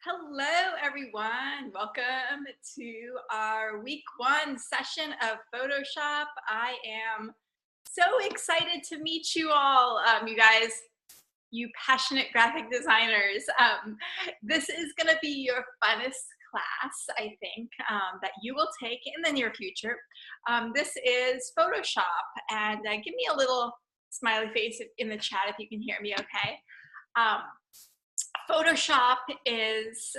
Hello, everyone. Welcome to our week one session of Photoshop. I am so excited to meet you all, you guys, you passionate graphic designers. This is going to be your funnest class, I think, that you will take in the near future. This is Photoshop, and give me a little smiley face in the chat if you can hear me okay. Photoshop is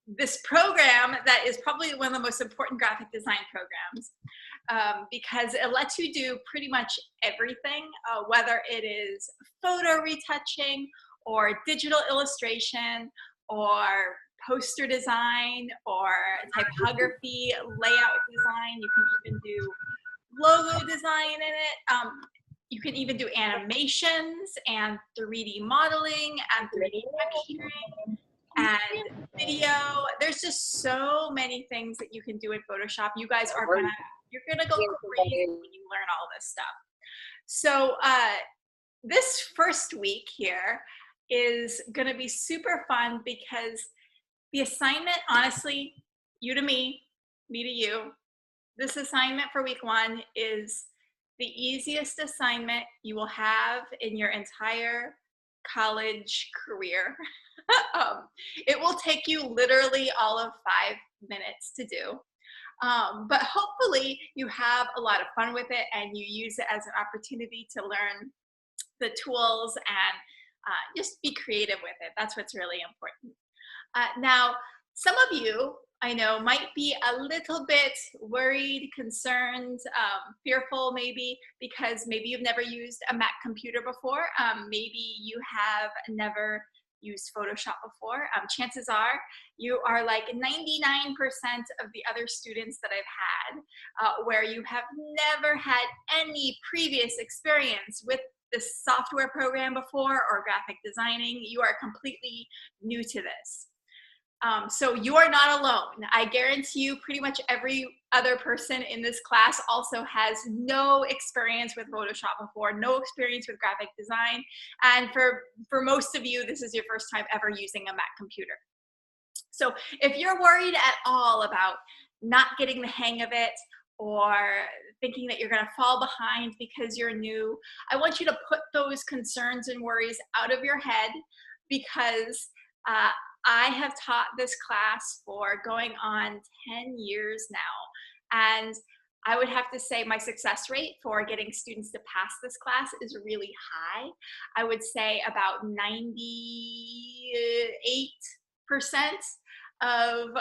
this program that is probably one of the most important graphic design programs because it lets you do pretty much everything, whether it is photo retouching or digital illustration or poster design or typography, layout design. You can even do logo design in it. You can even do animations and 3D modeling and 3D texturing and video. There's just so many things that you can do in Photoshop. You guys are you're gonna go crazy when you learn all this stuff. So this first week here is gonna be super fun because the assignment, honestly, you to me to you, this assignment for week one is the easiest assignment you will have in your entire college career. It will take you literally all of 5 minutes to do. But hopefully you have a lot of fun with it and you use it as an opportunity to learn the tools and just be creative with it. That's what's really important. Now, some of you I know might be a little bit worried, concerned, fearful maybe, because maybe you've never used a Mac computer before. Maybe you have never used Photoshop before. Chances are you are like 99% of the other students that I've had, where you have never had any previous experience with this software program before or graphic designing. You are completely new to this. So you are not alone. I guarantee you pretty much every other person in this class also has no experience with Photoshop before, no experience with graphic design. And for most of you, this is your first time ever using a Mac computer. So if you're worried at all about not getting the hang of it or thinking that you're gonna fall behind because you're new, I want you to put those concerns and worries out of your head because I have taught this class for going on 10 years now, and I would have to say my success rate for getting students to pass this class is really high. I would say about 98% of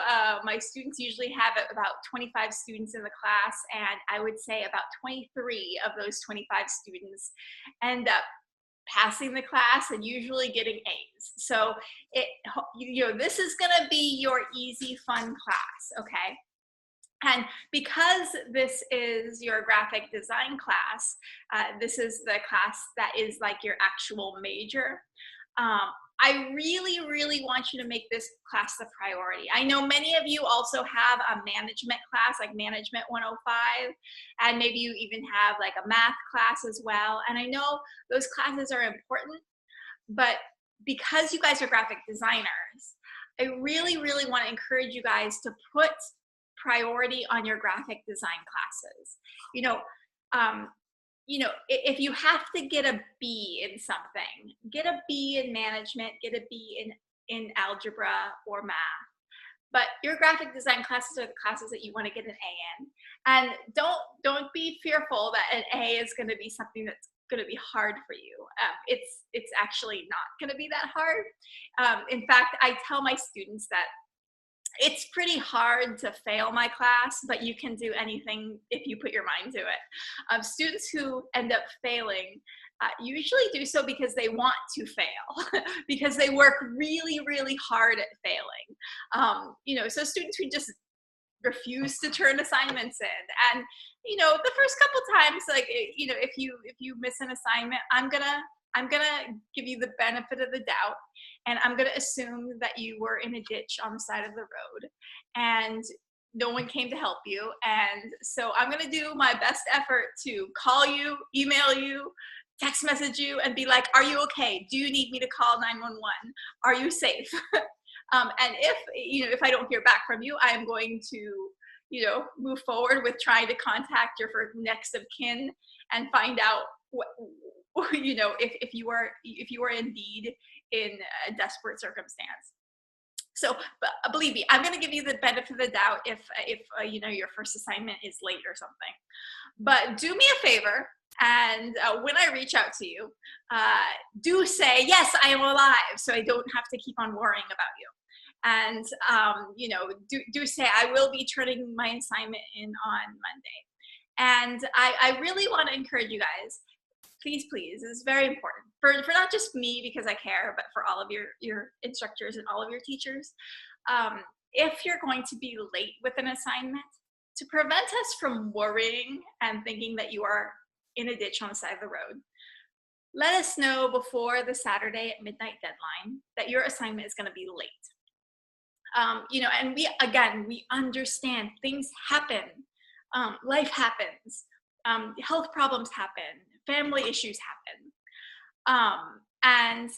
my students usually have about 25 students in the class, and I would say about 23 of those 25 students end up passing the class and usually getting A's. So this is gonna be your easy, fun class, okay? And because this is your graphic design class, this is the class that is like your actual major. I really, really want you to make this class the priority. I know many of you also have a management class, like Management 105, and maybe you even have like a math class as well. And I know those classes are important, but because you guys are graphic designers, I really, really want to encourage you guys to put priority on your graphic design classes. If you have to get a B in something, get a B in management, get a B in algebra or math. But your graphic design classes are the classes that you want to get an A in. And don't be fearful that an A is going to be something that's going to be hard for you. It's actually not going to be that hard. In fact, I tell my students that it's pretty hard to fail my class, but you can do anything if you put your mind to it. Students who end up failing usually do so because they want to fail, because they work really, really hard at failing. So students who just refuse to turn assignments in, and the first couple times, like if you miss an assignment, I'm gonna give you the benefit of the doubt, and I'm gonna assume that you were in a ditch on the side of the road and no one came to help you. And so I'm gonna do my best effort to call you, email you, text message you, and be like, are you okay? Do you need me to call 911? Are you safe? And if I don't hear back from you, I am going to, move forward with trying to contact your next of kin and find out what, if you are indeed in a desperate circumstance. So, but believe me, I'm going to give you the benefit of the doubt if your first assignment is late or something. But do me a favor, and when I reach out to you, do say, yes, I am alive, so I don't have to keep on worrying about you. And, do say, I will be turning my assignment in on Monday. And I really want to encourage you guys, please, this is very important for not just me because I care, but for all of your instructors and all of your teachers. If you're going to be late with an assignment, to prevent us from worrying and thinking that you are in a ditch on the side of the road, let us know before the Saturday at midnight deadline that your assignment is going to be late. And we understand things happen. Life happens. Health problems happen. Family issues happen. And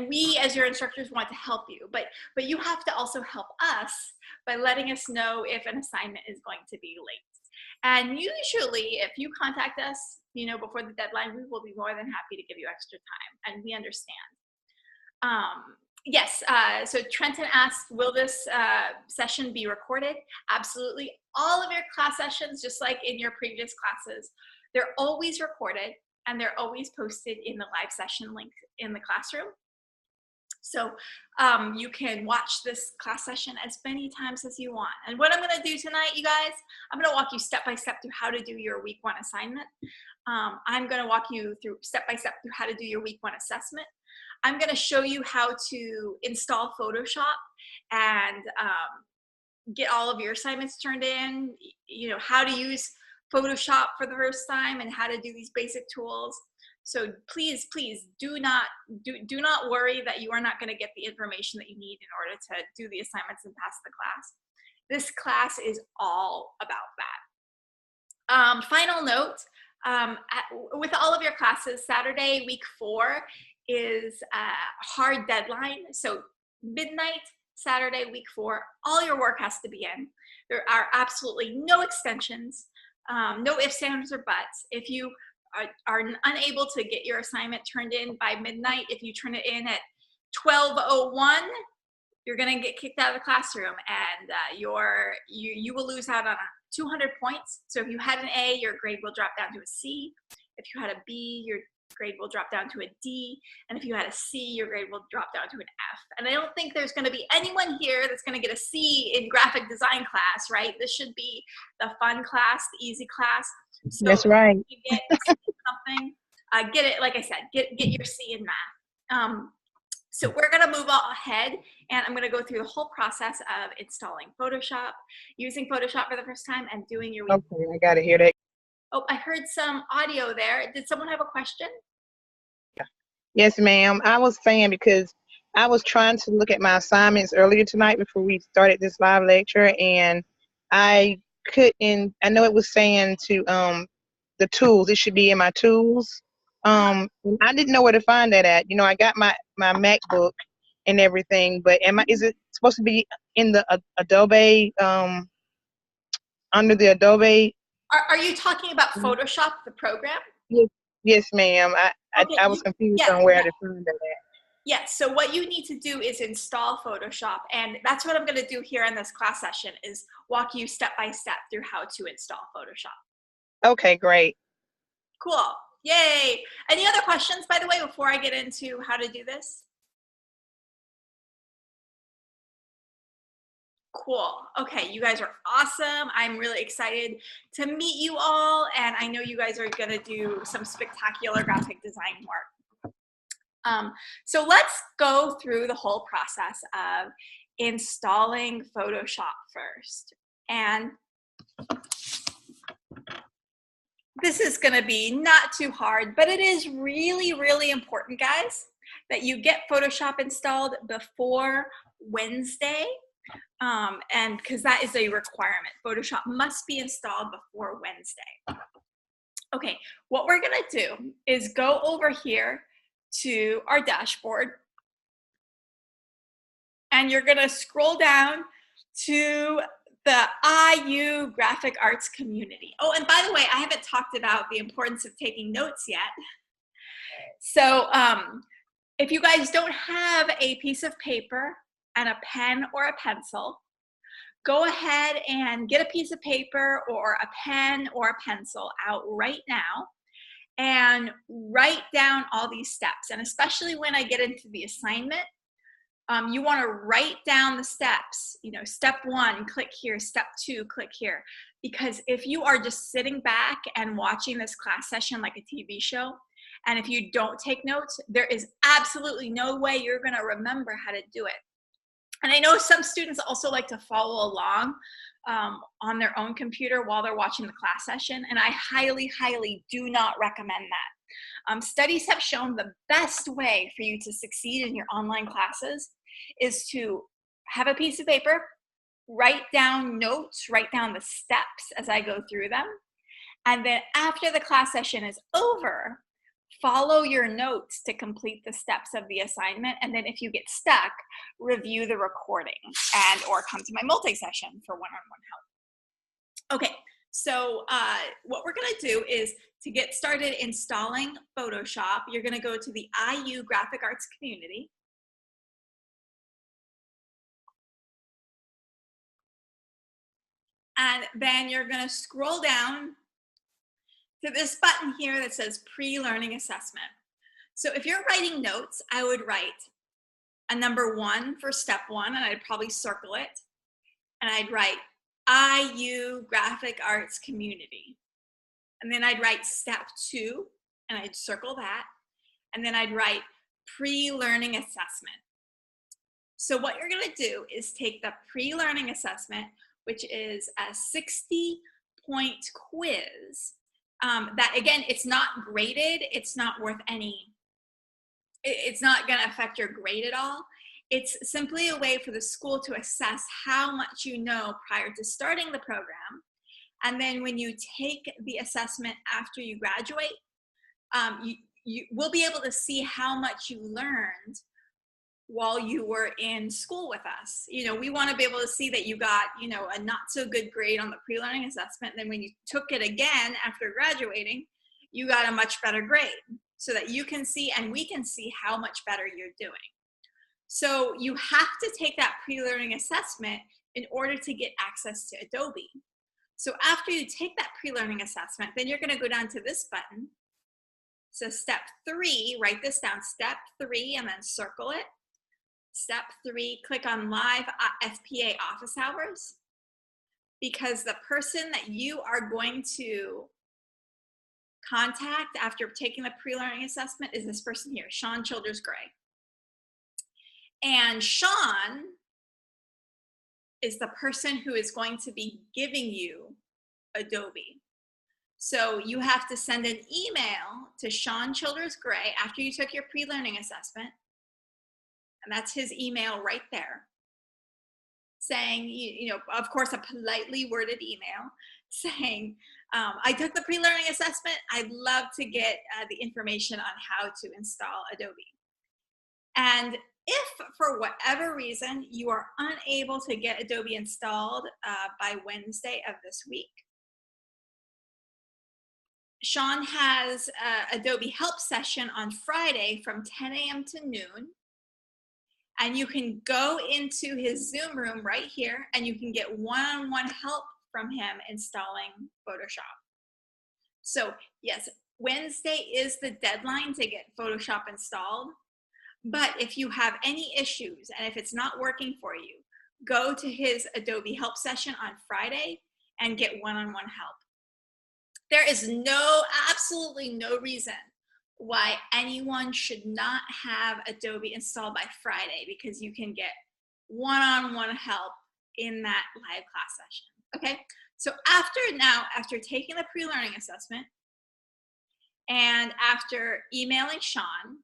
we as your instructors want to help you, but you have to also help us by letting us know if an assignment is going to be late. And usually if you contact us, before the deadline, we will be more than happy to give you extra time, and we understand. Yes, so Trenton asked, will this session be recorded? Absolutely. All of your class sessions, just like in your previous classes, they're always recorded and they're always posted in the live session link in the classroom. So you can watch this class session as many times as you want. And what I'm gonna do tonight, you guys, I'm gonna walk you step by step through how to do your week 1 assignment. I'm gonna walk you through step by step through how to do your week 1 assessment. I'm going to show you how to install Photoshop and get all of your assignments turned in, how to use Photoshop for the first time and how to do these basic tools. So please do not worry that you are not going to get the information that you need in order to do the assignments and pass the class. This class is all about that. Final note, with all of your classes, Saturday, week 4, is a hard deadline. So midnight, Saturday, week 4, all your work has to be in. There are absolutely no extensions, no ifs, ands, or buts. If you are unable to get your assignment turned in by midnight, if you turn it in at 12:01, you're gonna get kicked out of the classroom, and you will lose out on 200 points. So if you had an A, your grade will drop down to a C. If you had a B, your grade will drop down to a D, and if you had a C, your grade will drop down to an F. And I don't think there's going to be anyone here that's going to get a C in graphic design class, right? This should be the fun class, the easy class. So that's right. If you get something, get it, like I said, get your C in math. So we're going to move ahead, and I'm going to go through the whole process of installing Photoshop, using Photoshop for the first time, and doing your week. Okay, I got to hear that. Oh, I heard some audio there. Did someone have a question? Yes, ma'am. I was saying because I was trying to look at my assignments earlier tonight before we started this live lecture, and I couldn't. I know it was saying to the tools. It should be in my tools. And I didn't know where to find that at. I got my MacBook and everything, but is it supposed to be in the Adobe under the Adobe? Are you talking about Photoshop, the program? Yes, ma'am. I was confused on where to find that at. Yes, so what you need to do is install Photoshop, and that's what I'm going to do here in this class session, is walk you step by step through how to install Photoshop. Okay, great. Cool. Yay. Any other questions, by the way, before I get into how to do this? Cool. Okay, you guys are awesome. I'm really excited to meet you all, and I know you guys are going to do some spectacular graphic design work. So let's go through the whole process of installing Photoshop first. And this is going to be not too hard, but it is really, really important, guys, that you get Photoshop installed before Wednesday. And because that is a requirement. Photoshop must be installed before Wednesday. Okay, what we're gonna do is go over here to our dashboard, and you're gonna scroll down to the IU graphic arts community. Oh, and by the way, I haven't talked about the importance of taking notes yet. So if you guys don't have a piece of paper and a pen or a pencil, go ahead and get a piece of paper or a pen or a pencil out right now and write down all these steps. And especially when I get into the assignment, you want to write down the steps. You know, step 1, click here. Step 2, click here. Because if you are just sitting back and watching this class session like a TV show, and if you don't take notes, there is absolutely no way you're going to remember how to do it. And I know some students also like to follow along on their own computer while they're watching the class session, and I highly, highly do not recommend that. Studies have shown the best way for you to succeed in your online classes is to have a piece of paper, write down notes, write down the steps as I go through them, and then after the class session is over, follow your notes to complete the steps of the assignment, and then if you get stuck, review the recording and or come to my multi-session for one-on-one help. Okay, so what we're gonna do is to get started installing Photoshop, you're gonna go to the IU Graphic Arts community. And then you're gonna scroll down to this button here that says pre-learning assessment. So if you're writing notes, I would write a number 1 for step 1, and I'd probably circle it. And I'd write IU Graphic Arts Community. And then I'd write step 2, and I'd circle that. And then I'd write pre-learning assessment. So what you're gonna do is take the pre-learning assessment, which is a 60-point quiz. That again, it's not graded, it's not worth any, it's not gonna affect your grade at all. It's simply a way for the school to assess how much you know prior to starting the program. And then when you take the assessment after you graduate, you will be able to see how much you learned while you were in school with us. You know, we want to be able to see that you got, you know, a not so good grade on the pre-learning assessment. And then when you took it again after graduating, you got a much better grade so that you can see and we can see how much better you're doing. So you have to take that pre-learning assessment in order to get access to Adobe. So after you take that pre-learning assessment, then you're going to go down to this button. So step 3, write this down, step 3, and then circle it. Step 3, click on live FPA office hours, because the person that you are going to contact after taking the pre-learning assessment is this person here, Sean Childers Gray. And Sean is the person who is going to be giving you Adobe. So you have to send an email to Sean Childers Gray after you took your pre-learning assessment. And that's his email right there, saying, you know, of course, a politely worded email saying, I took the pre-learning assessment. I'd love to get the information on how to install Adobe. And if for whatever reason you are unable to get Adobe installed by Wednesday of this week, Sean has Adobe help session on Friday from 10 a.m. to noon. And you can go into his Zoom room right here and you can get one-on-one help from him installing Photoshop. So yes, Wednesday is the deadline to get Photoshop installed. But if you have any issues and if it's not working for you, go to his Adobe help session on Friday and get one-on-one help. There is absolutely no reason why anyone should not have Adobe installed by Friday, because you can get one-on-one help in that live class session, okay? So after taking the pre-learning assessment and after emailing Sean,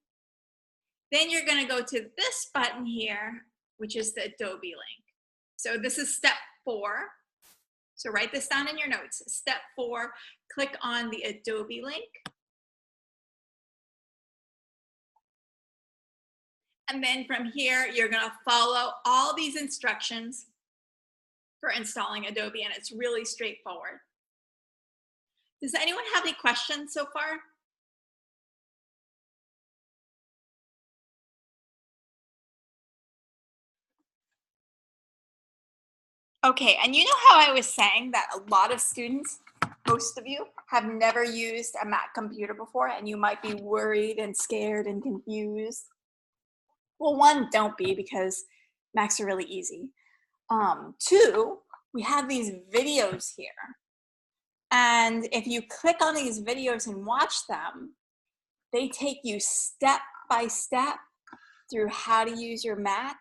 then you're gonna go to this button here, which is the Adobe link. So this is step 4. So write this down in your notes. Step 4, click on the Adobe link. And then from here, you're gonna follow all these instructions for installing Adobe, and it's really straightforward. Does anyone have any questions so far? Okay, and you know how I was saying that a lot of students, most of you, have never used a Mac computer before, and you might be worried and scared and confused. Well, one, don't be, because Macs are really easy. Two, we have these videos here. And if you click on these videos and watch them, they take you step by step through how to use your Mac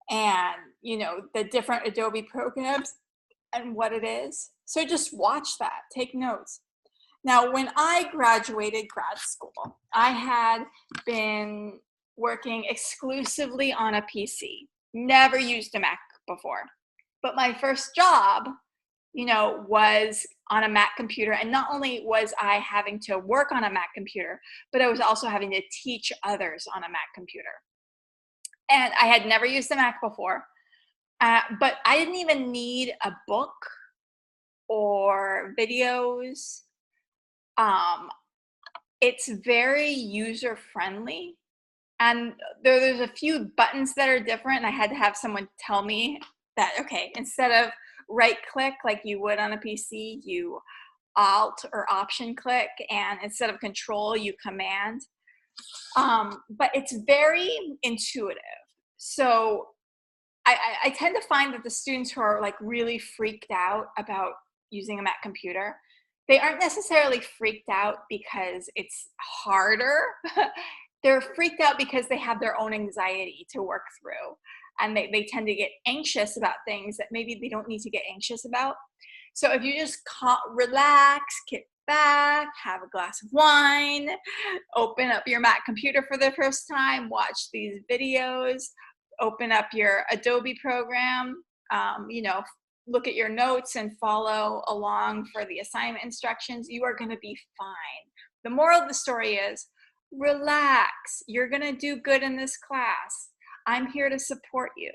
and, you know, the different Adobe programs and what it is. So just watch that, take notes. Now, when I graduated grad school, I had been working exclusively on a PC, never used a Mac before. But my first job, you know, was on a Mac computer. And not only was I having to work on a Mac computer, but I was also having to teach others on a Mac computer. And I had never used a Mac before, but I didn't even need a book or videos. It's very user friendly. And there's a few buttons that are different. And I had to have someone tell me that, okay, instead of right click like you would on a PC, you alt or option click, and instead of control, you command. But it's very intuitive. So I tend to find that the students who are like really freaked out about using a Mac computer, they aren't necessarily freaked out because it's harder. They're freaked out because they have their own anxiety to work through. And they tend to get anxious about things that maybe they don't need to get anxious about. So if you just relax, kick back, have a glass of wine, open up your Mac computer for the first time, watch these videos, open up your Adobe program, you know, look at your notes and follow along for the assignment instructions, you are going to be fine. The moral of the story is relax. You're going to do good in this class. I'm here to support you.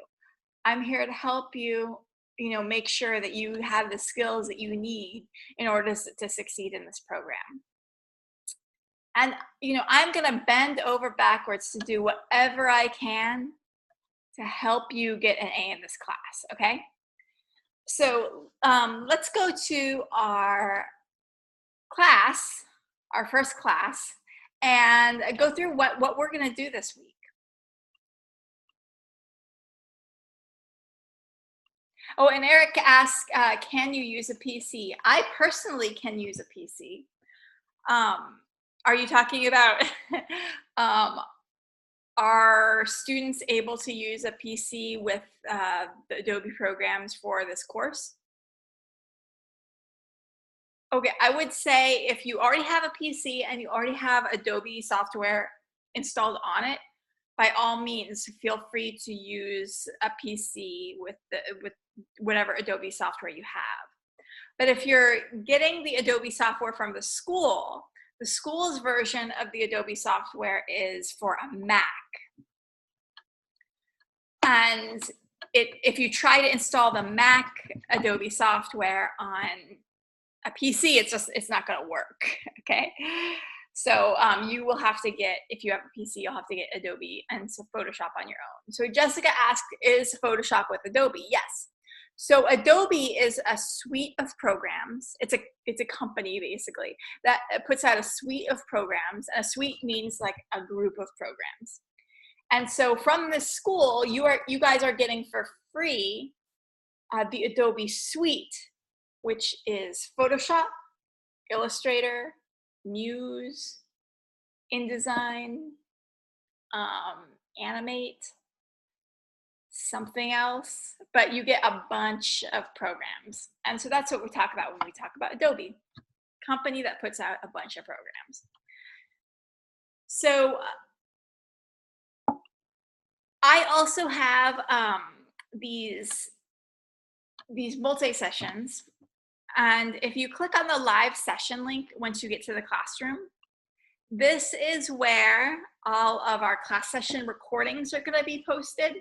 I'm here to help you, you know, make sure that you have the skills that you need in order to succeed in this program. And, you know, I'm going to bend over backwards to do whatever I can to help you get an A in this class, okay? So let's go to our class, our first class, and go through what we're going to do this week. Oh, and Eric asked, can you use a PC? I personally can use a PC. Are you talking about are students able to use a PC with the Adobe programs for this course? Okay, I would say if you already have a PC and you already have Adobe software installed on it, by all means, feel free to use a PC with whatever Adobe software you have. But if you're getting the Adobe software from the school's version of the Adobe software is for a Mac. And if you try to install the Mac Adobe software on a PC, it's not going to work, okay? So you will have to get, if you have a PC, you'll have to get Adobe and some Photoshop on your own. So Jessica asked, is Photoshop with Adobe? Yes. So Adobe is a suite of programs. It's a company basically that puts out a suite of programs. And a suite means like a group of programs. And so from this school, you guys are getting for free the Adobe suite, which is Photoshop, Illustrator, Muse, InDesign, Animate, something else, but you get a bunch of programs. And so that's what we talk about when we talk about Adobe, company that puts out a bunch of programs. So I also have these multi-sessions. And if you click on the live session link, once you get to the classroom, This is where all of our class session recordings are going to be posted.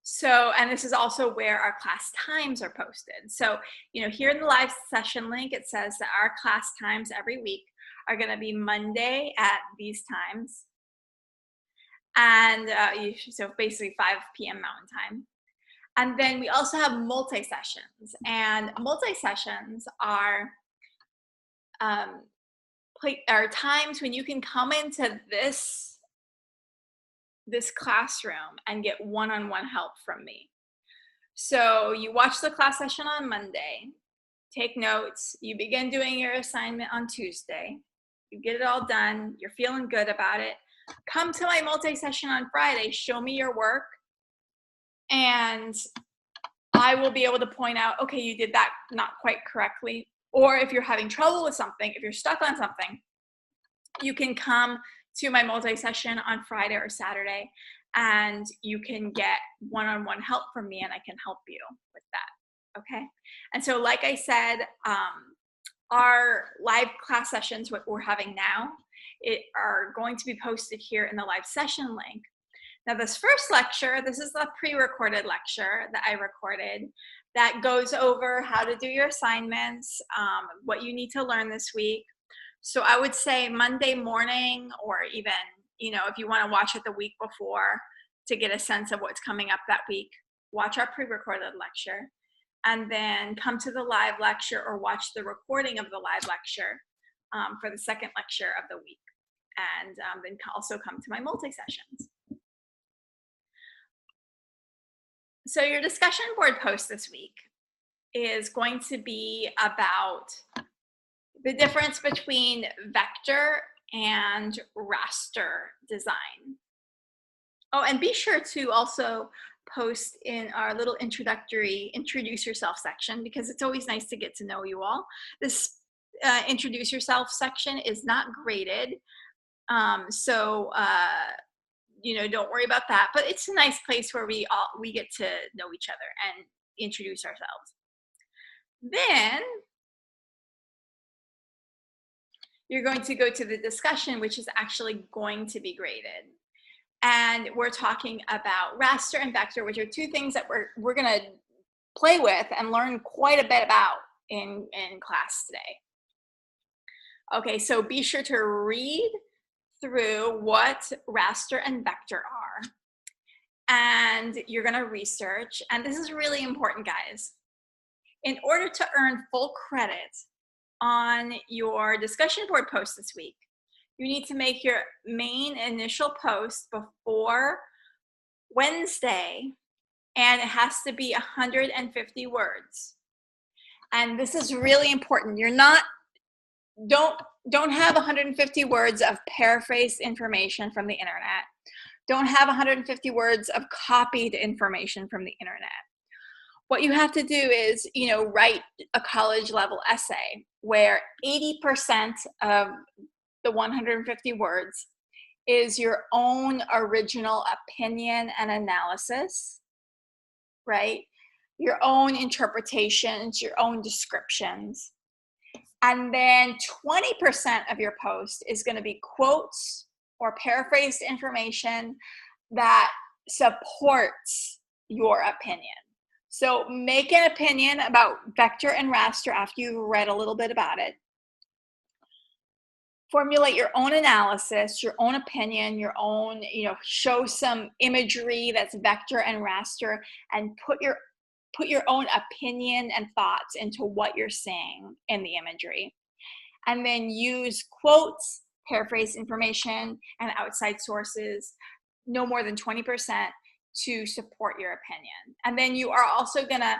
So, and this is also where our class times are posted. So, here in the live session link, it says that our class times every week are going to be Monday at these times. And so basically 5 p.m. Mountain Time. And then we also have multi-sessions. And multi-sessions are times when you can come into this classroom and get one-on-one help from me. So you watch the class session on Monday, take notes, you begin doing your assignment on Tuesday, you get it all done, you're feeling good about it. Come to my multi-session on Friday, show me your work, and I will be able to point out, okay, you did that not quite correctly. Or if you're having trouble with something, if you're stuck on something, you can come to my multi-session on Friday or Saturday, and you can get one-on-one help from me, and I can help you with that, okay? And so like I said, our live class sessions, what we're having now, are going to be posted here in the live session link. Now this first lecture, this is the pre-recorded lecture that I recorded that goes over how to do your assignments, what you need to learn this week. So I would say Monday morning, or even, if you want to watch it the week before to get a sense of what's coming up that week, watch our pre-recorded lecture, and then come to the live lecture or watch the recording of the live lecture for the second lecture of the week. And then also come to my multi-sessions. So your discussion board post this week is going to be about the difference between vector and raster design. Oh, and be sure to also post in our little introduce yourself section, because it's always nice to get to know you all. This introduce yourself section is not graded, so don't worry about that, but it's a nice place where we get to know each other and introduce ourselves. Then you're going to go to the discussion, which is actually going to be graded. And we're talking about raster and vector, which are two things that we're going to play with and learn quite a bit about in class today. Okay, so be sure to read through what raster and vector are, and you're going to research. And this is really important, guys. In order to earn full credit on your discussion board post this week, you need to make your main initial post before Wednesday, and it has to be 150 words. And this is really important. Don't have 150 words of paraphrased information from the internet. Don't have 150 words of copied information from the internet. What you have to do is, write a college level essay where 80% of the 150 words is your own original opinion and analysis, right? Your own interpretations, your own descriptions. And then 20% of your post is going to be quotes or paraphrased information that supports your opinion. So make an opinion about vector and raster after you've read a little bit about it. Formulate your own analysis, your own opinion, your own, show some imagery that's vector and raster, and put your own opinion and thoughts into what you're saying in the imagery. And then use quotes, paraphrase information, and outside sources, no more than 20%, to support your opinion. And then you are also going to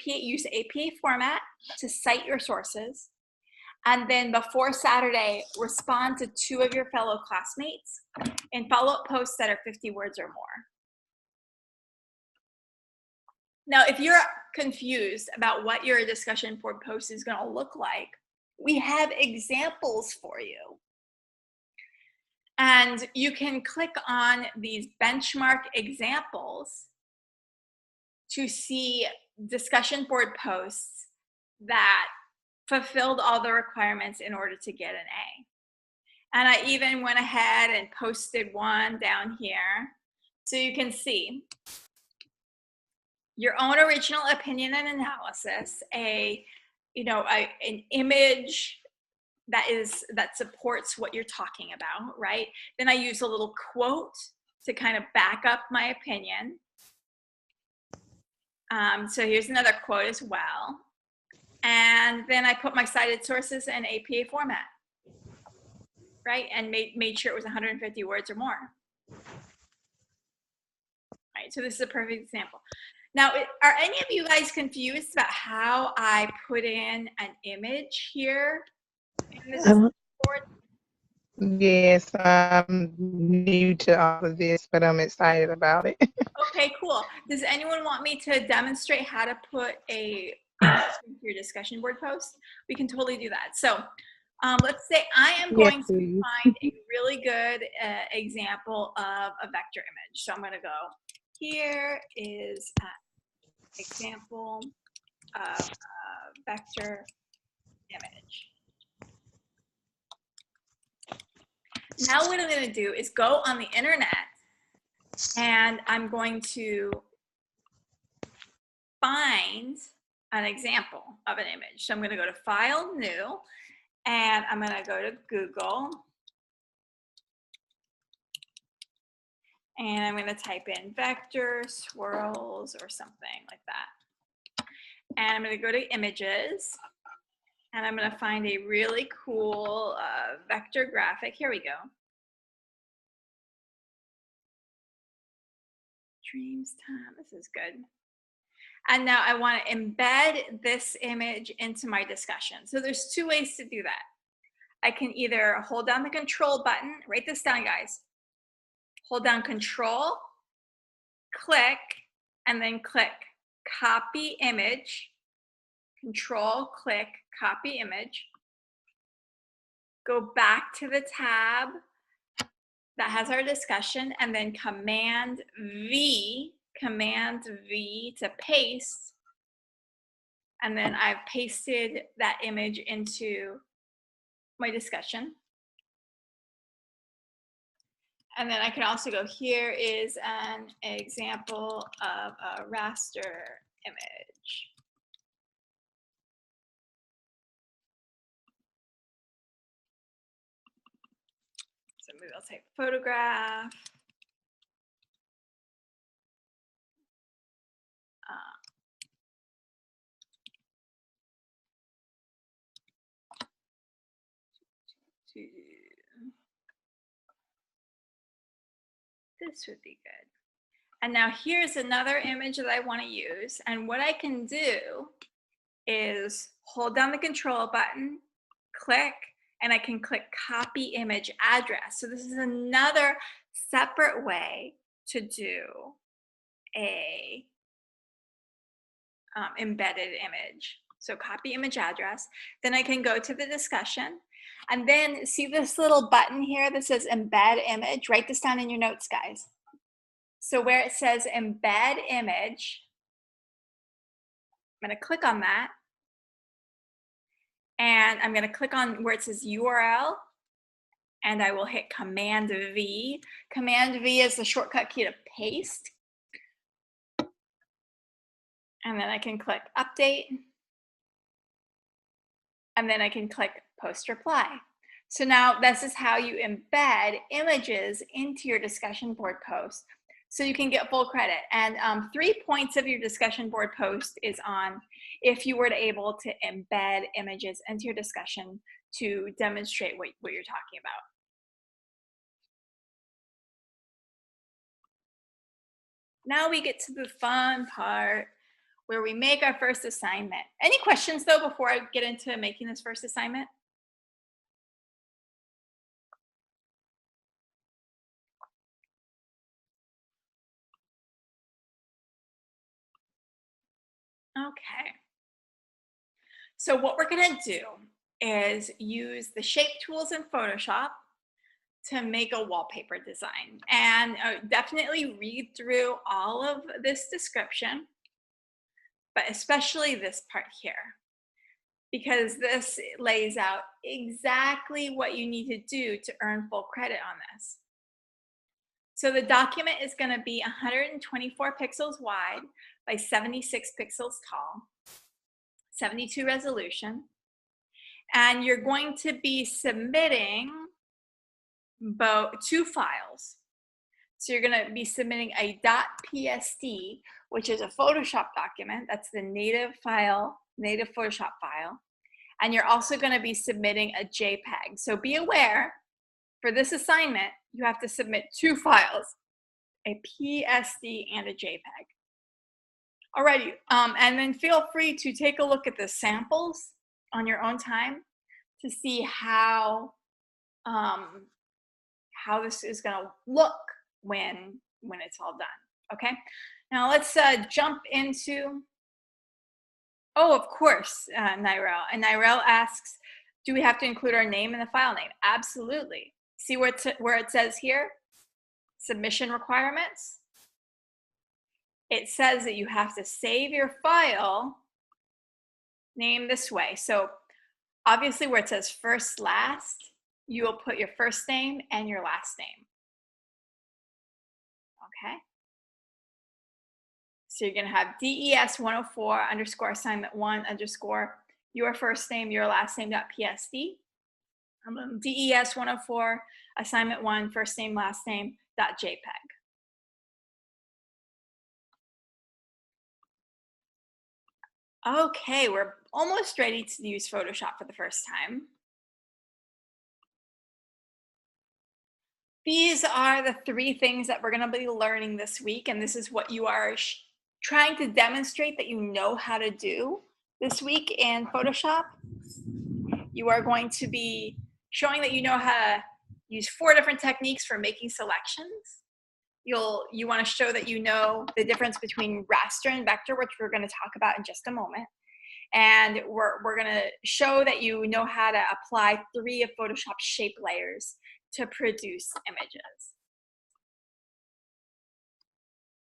use APA format to cite your sources. And then before Saturday, respond to 2 of your fellow classmates in follow-up posts that are 50 words or more. Now, if you're confused about what your discussion board post is going to look like, we have examples for you. And you can click on these benchmark examples to see discussion board posts that fulfilled all the requirements in order to get an A. And I even went ahead and posted one down here. So you can see your own original opinion and analysis, an image that supports what you're talking about, right? Then I use a little quote to kind of back up my opinion. So here's another quote as well. And then I put my cited sources in APA format, right? And made sure it was 150 words or more. Right, so this is a perfect example. Now, are any of you guys confused about how I put in an image here in this board? Yes, I'm new to all of this, but I'm excited about it. Okay, cool. Does anyone want me to demonstrate how to put a image into your discussion board post? We can totally do that. So let's say I am going to find a really good example of a vector image. So I'm going to go, here is an example of a vector image. Now what I'm going to do is go on the internet and I'm going to find an example of an image. So I'm going to go to File, New, and I'm going to go to Google. And I'm going to type in vector swirls or something like that. And I'm going to go to images. And I'm going to find a really cool vector graphic. Here we go. Dreams time. This is good. And now I want to embed this image into my discussion. So there's two ways to do that. I can either hold down the control button. Write this down, guys. Hold down control, click, and then click copy image. Control, click, copy image. Go back to the tab that has our discussion, and then Command V to paste. And then I've pasted that image into my discussion. And then I can also go, here is an example of a raster image. So maybe I'll type photograph. This would be good. And now here's another image that I want to use. And what I can do is hold down the control button, click, and I can click copy image address. So this is another separate way to do a embedded image. So copy image address. Then I can go to the discussion. And then see this little button here that says embed image? Write this down in your notes, guys. So where it says embed image, I'm going to click on that. And I'm going to click on where it says URL. And I will hit Command V. Command V is the shortcut key to paste. And then I can click update. And then I can click post reply. So now this is how you embed images into your discussion board post so you can get full credit. And 3 points of your discussion board post is on if you were to able to embed images into your discussion to demonstrate what you're talking about. Now we get to the fun part where we make our first assignment. Any questions though before I get into making this first assignment? Okay. So what we're going to do is use the shape tools in Photoshop to make a wallpaper design. And definitely read through all of this description, but especially this part here. because this lays out exactly what you need to do to earn full credit on this. So the document is going to be 124 pixels wide by 76 pixels tall, 72 resolution, and you're going to be submitting two files. So you're going to be submitting a .psd, which is a Photoshop document. That's the native Photoshop file. And you're also going to be submitting a JPEG. So be aware, for this assignment, you have to submit two files, a PSD and a JPEG. Alrighty, and then feel free to take a look at the samples on your own time to see how this is going to look when it's all done. Okay, now let's jump into, oh, of course, Nirel. And Nirel asks, do we have to include our name in the file name? Absolutely. See where it says here, submission requirements? It says that you have to save your file name this way. So obviously where it says first, last, you will put your first name and your last name. Okay. So you're going to have DES104 underscore assignment 1 underscore your first name, your last name .psd. DES104 assignment 1 first name, last name .jpg. Okay, we're almost ready to use Photoshop for the first time. These are the 3 things that we're going to be learning this week, and this is what you are trying to demonstrate that you know how to do this week in Photoshop. You are going to be showing that you know how to use 4 different techniques for making selections. You want to show that you know the difference between raster and vector, which we're going to talk about in just a moment. And we're going to show that you know how to apply 3 of Photoshop's shape layers to produce images.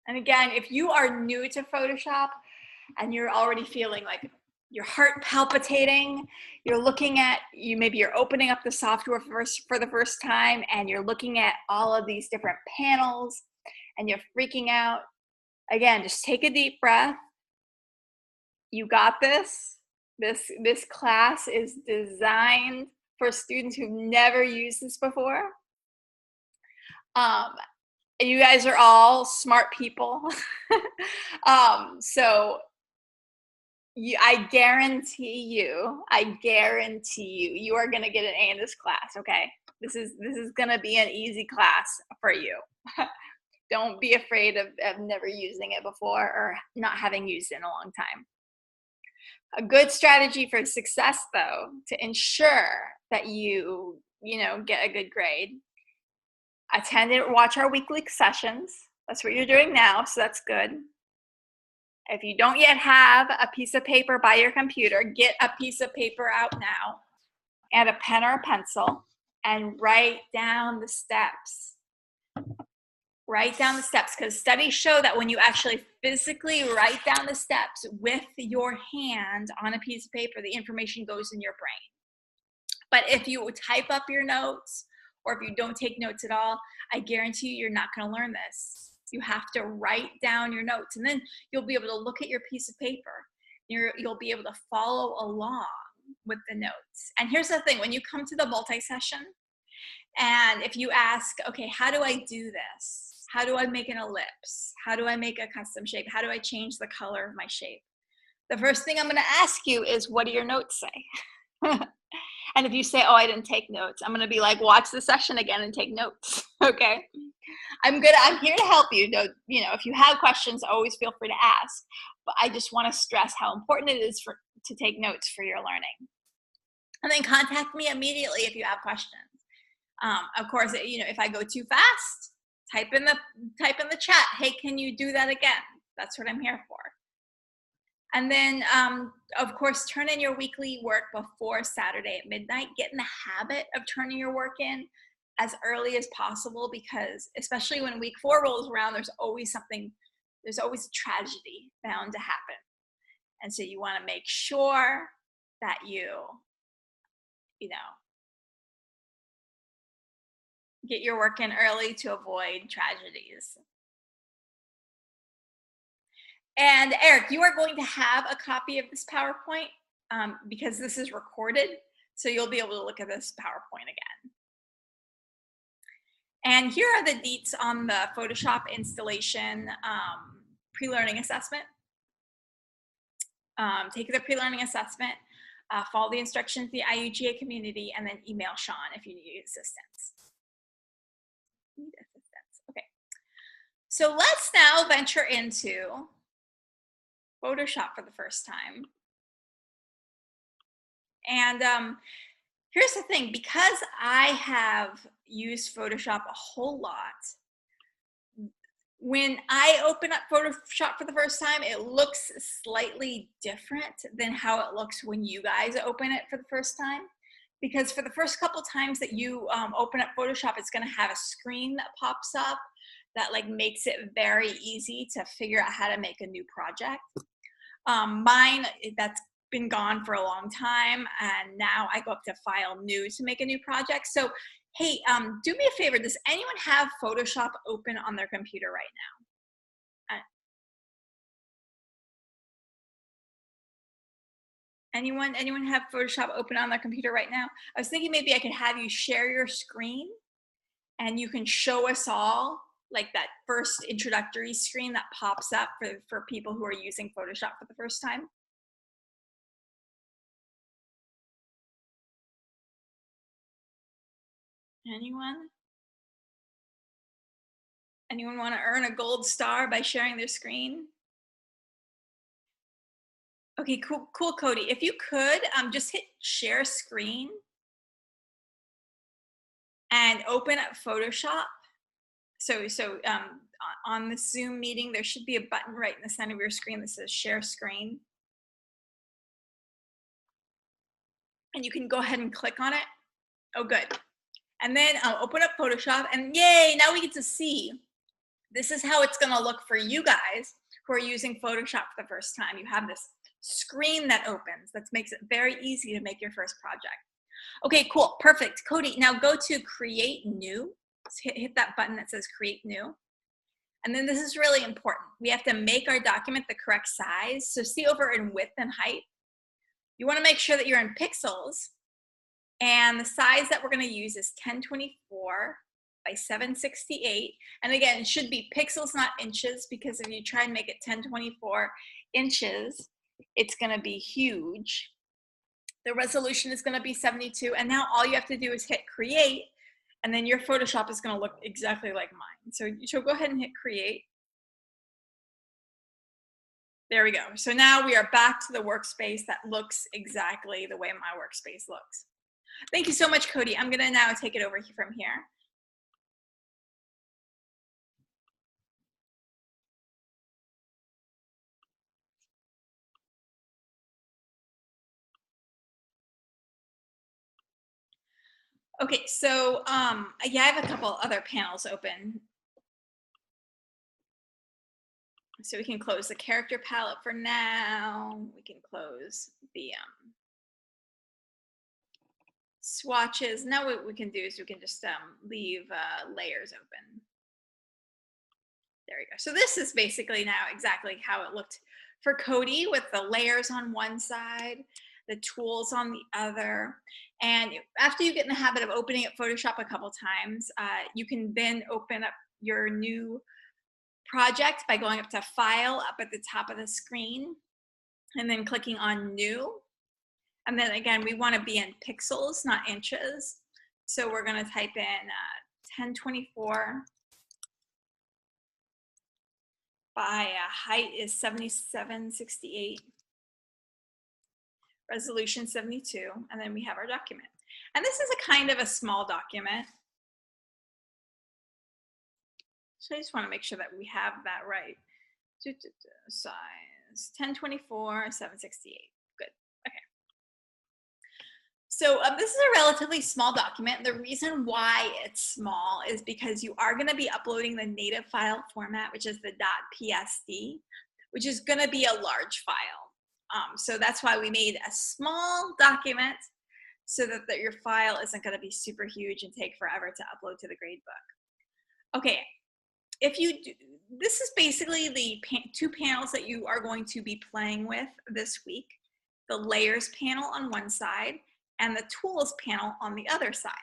And again, if you are new to Photoshop and you're already feeling like your heart palpitating, maybe you're opening up the software for the first time and you're looking at all of these different panels and you're freaking out, again, just take a deep breath. You got this. This class is designed for students who've never used this before. You guys are all smart people. So I guarantee you, you are going to get an A in this class, okay? This is going to be an easy class for you. Don't be afraid of never using it before or not having used it in a long time. A good strategy for success, though, to ensure that you get a good grade, attend and watch our weekly sessions. That's what you're doing now, so that's good. If you don't yet have a piece of paper by your computer, get a piece of paper out now and a pen or a pencil and write down the steps. Write down the steps, because studies show that when you actually physically write down the steps with your hand on a piece of paper, the information goes in your brain. But if you type up your notes or if you don't take notes at all, I guarantee you're not going to learn this. You have to write down your notes, and then you'll be able to look at your piece of paper. You'll be able to follow along with the notes. And here's the thing, when you come to the multi-session, and if you ask, okay, how do I do this? How do I make an ellipse? How do I make a custom shape? How do I change the color of my shape? The first thing I'm going to ask you is, what do your notes say? And if you say, oh, I didn't take notes, I'm going to be like, watch the session again and take notes. Okay? I'm here to help you. If you have questions, always feel free to ask. But I just want to stress how important it is to take notes for your learning. And then contact me immediately if you have questions. Of course, if I go too fast, type in the chat, hey, can you do that again? That's what I'm here for. And then, of course, turn in your weekly work before Saturday at midnight. Get in the habit of turning your work in as early as possible, because especially when week 4 rolls around, there's always a tragedy bound to happen. And so you want to make sure that you know, get your work in early to avoid tragedies. And Eric, you are going to have a copy of this PowerPoint because this is recorded, so you'll be able to look at this PowerPoint again. And here are the deets on the Photoshop installation pre-learning assessment. Take the pre-learning assessment, follow the instructions of the IUGA community, and then email Sean if you need assistance. Okay. So let's now venture into Photoshop for the first time. And here's the thing, because I have used Photoshop a whole lot, when I open up Photoshop for the first time, it looks slightly different than how it looks when you guys open it for the first time. Because for the first couple times that you open up Photoshop, it's gonna have a screen that pops up that like makes it very easy to figure out how to make a new project. Mine, that's been gone for a long time, and now I go up to File, New to make a new project. So, hey, do me a favor. Does anyone have Photoshop open on their computer right now? Anyone have Photoshop open on their computer right now? I was thinking maybe I could have you share your screen, and you can show us all like that first introductory screen that pops up for people who are using Photoshop for the first time. Anyone? Anyone want to earn a gold star by sharing their screen? Okay, cool, Cody. If you could, just hit share screen and open up Photoshop. So on the Zoom meeting, there should be a button right in the center of your screen that says share screen. And you can go ahead and click on it. Oh, good. And then open up Photoshop, and yay, now we get to see. This is how it's gonna look for you guys who are using Photoshop for the first time. You have this screen that opens that makes it very easy to make your first project. Okay, cool, perfect. Cody, now go to Create New. Hit that button that says Create New. And then this is really important. We have to make our document the correct size. So see over in width and height. You wanna make sure that you're in pixels. And the size that we're gonna use is 1024 by 768. And again, it should be pixels, not inches, because if you try and make it 1024 inches, it's gonna be huge. The resolution is gonna be 72. And now all you have to do is hit create, and then your Photoshop is gonna look exactly like mine. So go ahead and hit create. There we go. So now we are back to the workspace that looks exactly the way my workspace looks. Thank you so much, Cody. I'm gonna now take it over from here. Okay, so yeah, I have a couple other panels open. So we can close the character palette for now. We can close the swatches. Now what we can do is we can just leave layers open. There we go. So this is basically now exactly how it looked for Cody, with the layers on one side, the tools on the other. And after you get in the habit of opening up Photoshop a couple times, you can then open up your new project by going up to File up at the top of the screen and then clicking on New. And then again, we want to be in pixels, not inches. So we're going to type in 1024 by height is 7768. Resolution 72, and then we have our document. And this is a kind of a small document. So I just want to make sure that we have that right. Size 1024, 768. Good. Okay. So this is a relatively small document. The reason why it's small is because you are going to be uploading the native file format, which is the .psd, which is going to be a large file. So that's why we made a small document so that your file isn't going to be super huge and take forever to upload to the gradebook. Okay, if you do, this is basically the two panels that you are going to be playing with this week. The layers panel on one side and the tools panel on the other side.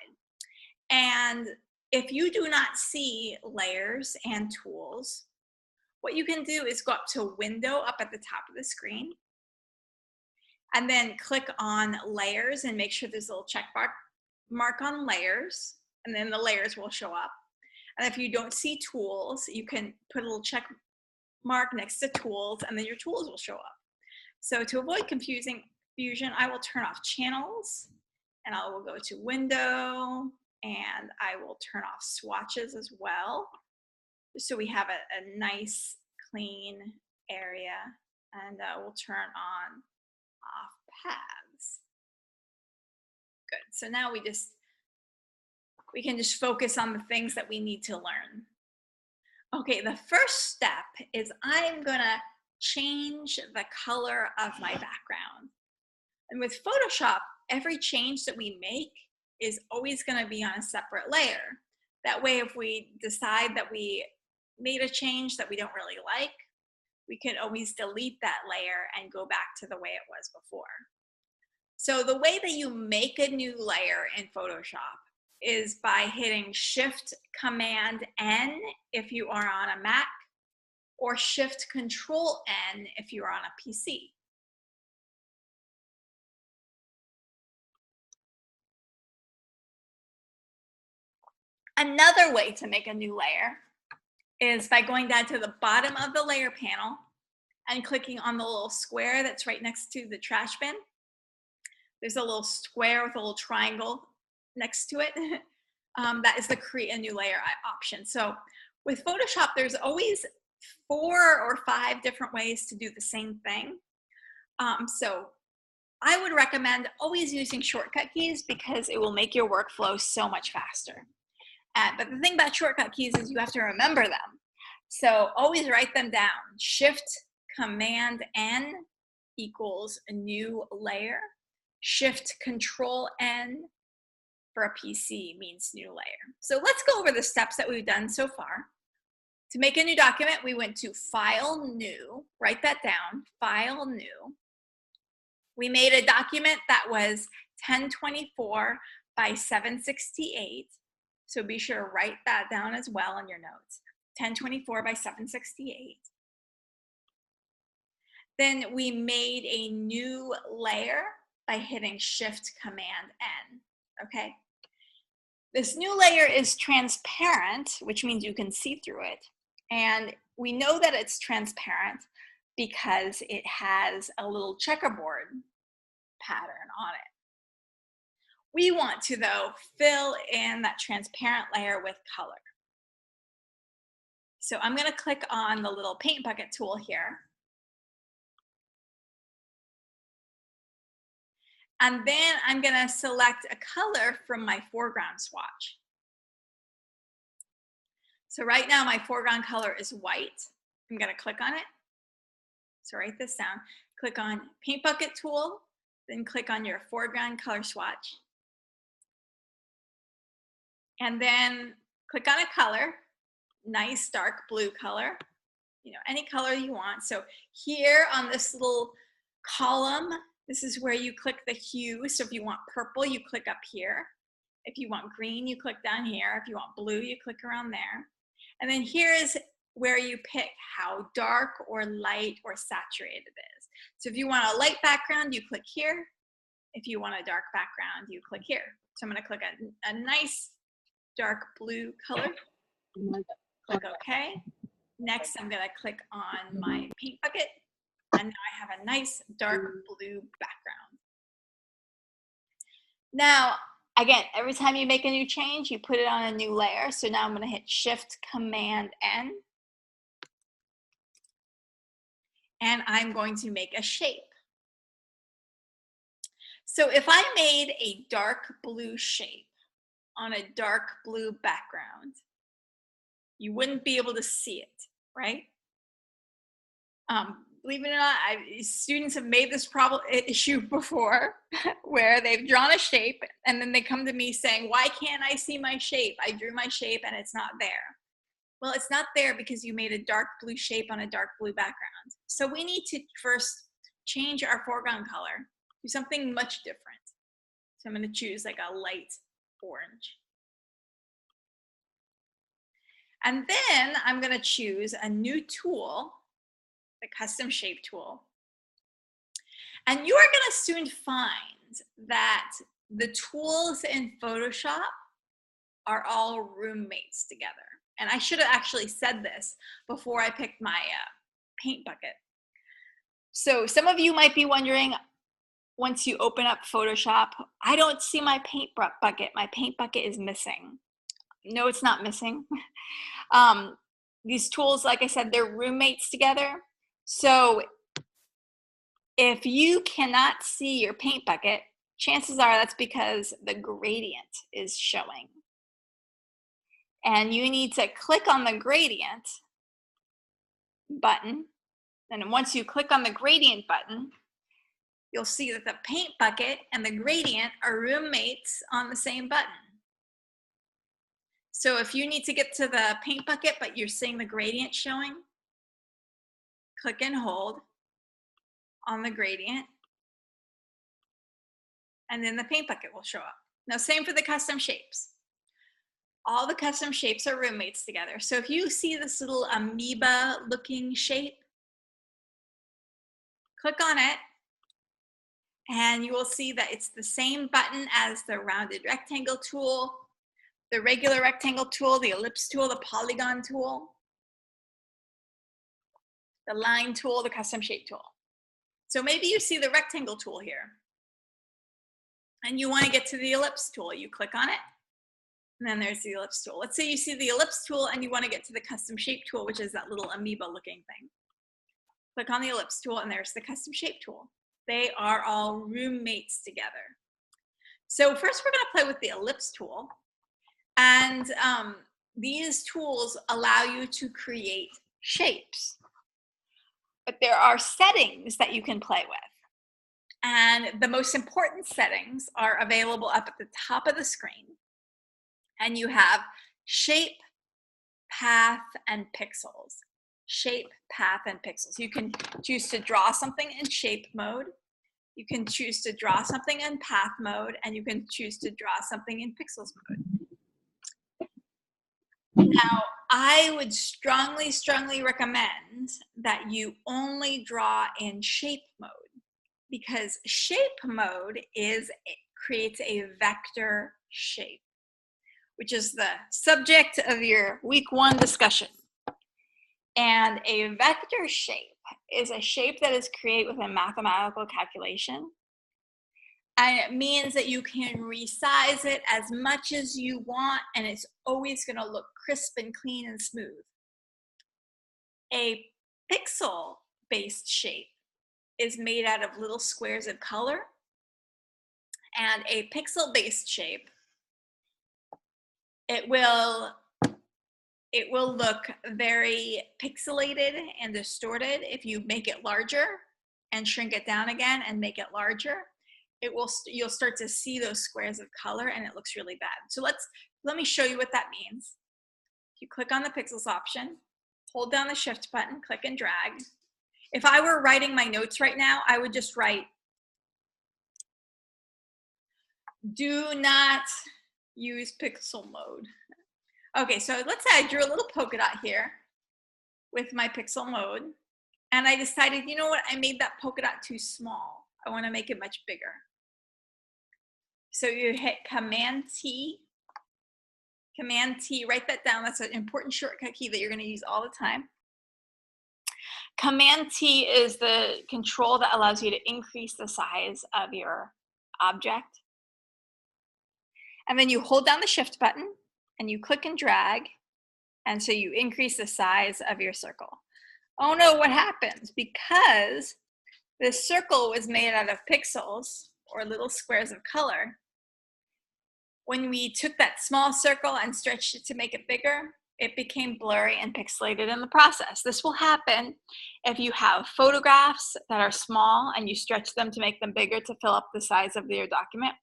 And if you do not see layers and tools, what you can do is go up to Window up at the top of the screen, and then click on Layers and make sure there's a little check mark on Layers, and then the layers will show up. And if you don't see Tools, you can put a little check mark next to Tools, and then your tools will show up. So to avoid confusion, I will turn off Channels, and I will go to Window, and I will turn off Swatches as well, so we have a nice clean area, and we'll turn on off paths. Good. So now we can just focus on the things that we need to learn. Okay, the first step is I'm gonna change the color of my background. And with Photoshop, every change that we make is always gonna be on a separate layer. That way, if we decide that we made a change that we don't really like, we can always delete that layer and go back to the way it was before. So the way that you make a new layer in Photoshop is by hitting Shift Command N if you are on a Mac, or Shift Control N if you are on a PC. Another way to make a new layer is by going down to the bottom of the layer panel and clicking on the little square that's right next to the trash bin. There's a little square with a little triangle next to it. That is the create a new layer option. So with Photoshop, there's always 4 or 5 different ways to do the same thing. So I would recommend always using shortcut keys because it will make your workflow so much faster. But the thing about shortcut keys is you have to remember them. So always write them down. Shift Command N equals a new layer. Shift Control N for a PC means new layer. So let's go over the steps that we've done so far. To make a new document, we went to File, New, write that down, File, New. We made a document that was 1024 by 768. So be sure to write that down as well in your notes. 1024 by 768. Then we made a new layer by hitting Shift Command N, okay? This new layer is transparent, which means you can see through it. And we know that it's transparent because it has a little checkerboard pattern on it. We want to, though, fill in that transparent layer with color. So I'm going to click on the little paint bucket tool here. And then I'm going to select a color from my foreground swatch. So right now my foreground color is white. I'm going to click on it. So write this down. Click on paint bucket tool, then click on your foreground color swatch. And then click on a color, nice dark blue color, any color you want. So here on this little column, this is where you click the hue. So if you want purple, you click up here. If you want green, you click down here. If you want blue, you click around there. And then here is where you pick how dark or light or saturated it is. So if you want a light background, you click here. If you want a dark background, you click here. So I'm going to click a nice dark blue color. Click OK. Next, I'm going to click on my paint bucket. And now I have a nice dark blue background. Now, again, every time you make a new change, you put it on a new layer. So now I'm going to hit Shift Command N. And I'm going to make a shape. So if I made a dark blue shape on a dark blue background, you wouldn't be able to see it, right? believe it or not, students have made this issue before where they've drawn a shape and then they come to me saying, why can't I see my shape? I drew my shape and it's not there. Well, it's not there because you made a dark blue shape on a dark blue background. So we need to first change our foreground color, do something much different. So I'm going to choose like a light orange. And then I'm going to choose a new tool, the custom shape tool. And you are going to soon find that the tools in Photoshop are all roommates together. And I should have actually said this before I picked my paint bucket. So some of you might be wondering, once you open up Photoshop, I don't see my paint bucket. My paint bucket is missing. No, it's not missing. These tools, like I said, they're roommates together. So if you cannot see your paint bucket, chances are that's because the gradient is showing. And you need to click on the gradient button. And once you click on the gradient button, you'll see that the paint bucket and the gradient are roommates on the same button. So if you need to get to the paint bucket, but you're seeing the gradient showing, click and hold on the gradient, and then the paint bucket will show up. Now, same for the custom shapes. All the custom shapes are roommates together. So if you see this little amoeba looking shape, click on it, and you will see that it's the same button as the rounded rectangle tool, the regular rectangle tool, the ellipse tool, the polygon tool, the line tool, the custom shape tool. So maybe you see the rectangle tool here and you want to get to the ellipse tool. You click on it and then there's the ellipse tool. Let's say you see the ellipse tool and you want to get to the custom shape tool, which is that little amoeba looking thing. Click on the ellipse tool and there's the custom shape tool. They are all roommates together. So first we're going to play with the ellipse tool. And these tools allow you to create shapes. But there are settings that you can play with. And the most important settings are available up at the top of the screen. And you have shape, path, and pixels. Shape, path, and pixels. You can choose to draw something in shape mode. You can choose to draw something in path mode. And you can choose to draw something in pixels mode. Now, I would strongly, strongly recommend that you only draw in shape mode, because shape mode creates a vector shape, which is the subject of your week 1 discussion. And a vector shape is a shape that is created with a mathematical calculation. And it means that you can resize it as much as you want, and it's always going to look crisp and clean and smooth. A pixel-based shape is made out of little squares of color, and a pixel-based shape, it will look very pixelated and distorted. If you make it larger and shrink it down again and make it larger, you'll start to see those squares of color and it looks really bad. So let me show you what that means. You click on the pixels option, hold down the shift button, click and drag. If I were writing my notes right now, I would just write, do not use pixel mode. Okay, so let's say I drew a little polka dot here with my pixel mode, and I decided, you know what, I made that polka dot too small. I want to make it much bigger. So you hit Command T, write that down. That's an important shortcut key that you're going to use all the time. Command T is the control that allows you to increase the size of your object. And then you hold down the shift button and you click and drag. And so you increase the size of your circle. Oh no, what happens? Because this circle was made out of pixels or little squares of color. When we took that small circle and stretched it to make it bigger, it became blurry and pixelated in the process. This will happen if you have photographs that are small and you stretch them to make them bigger to fill up the size of your document.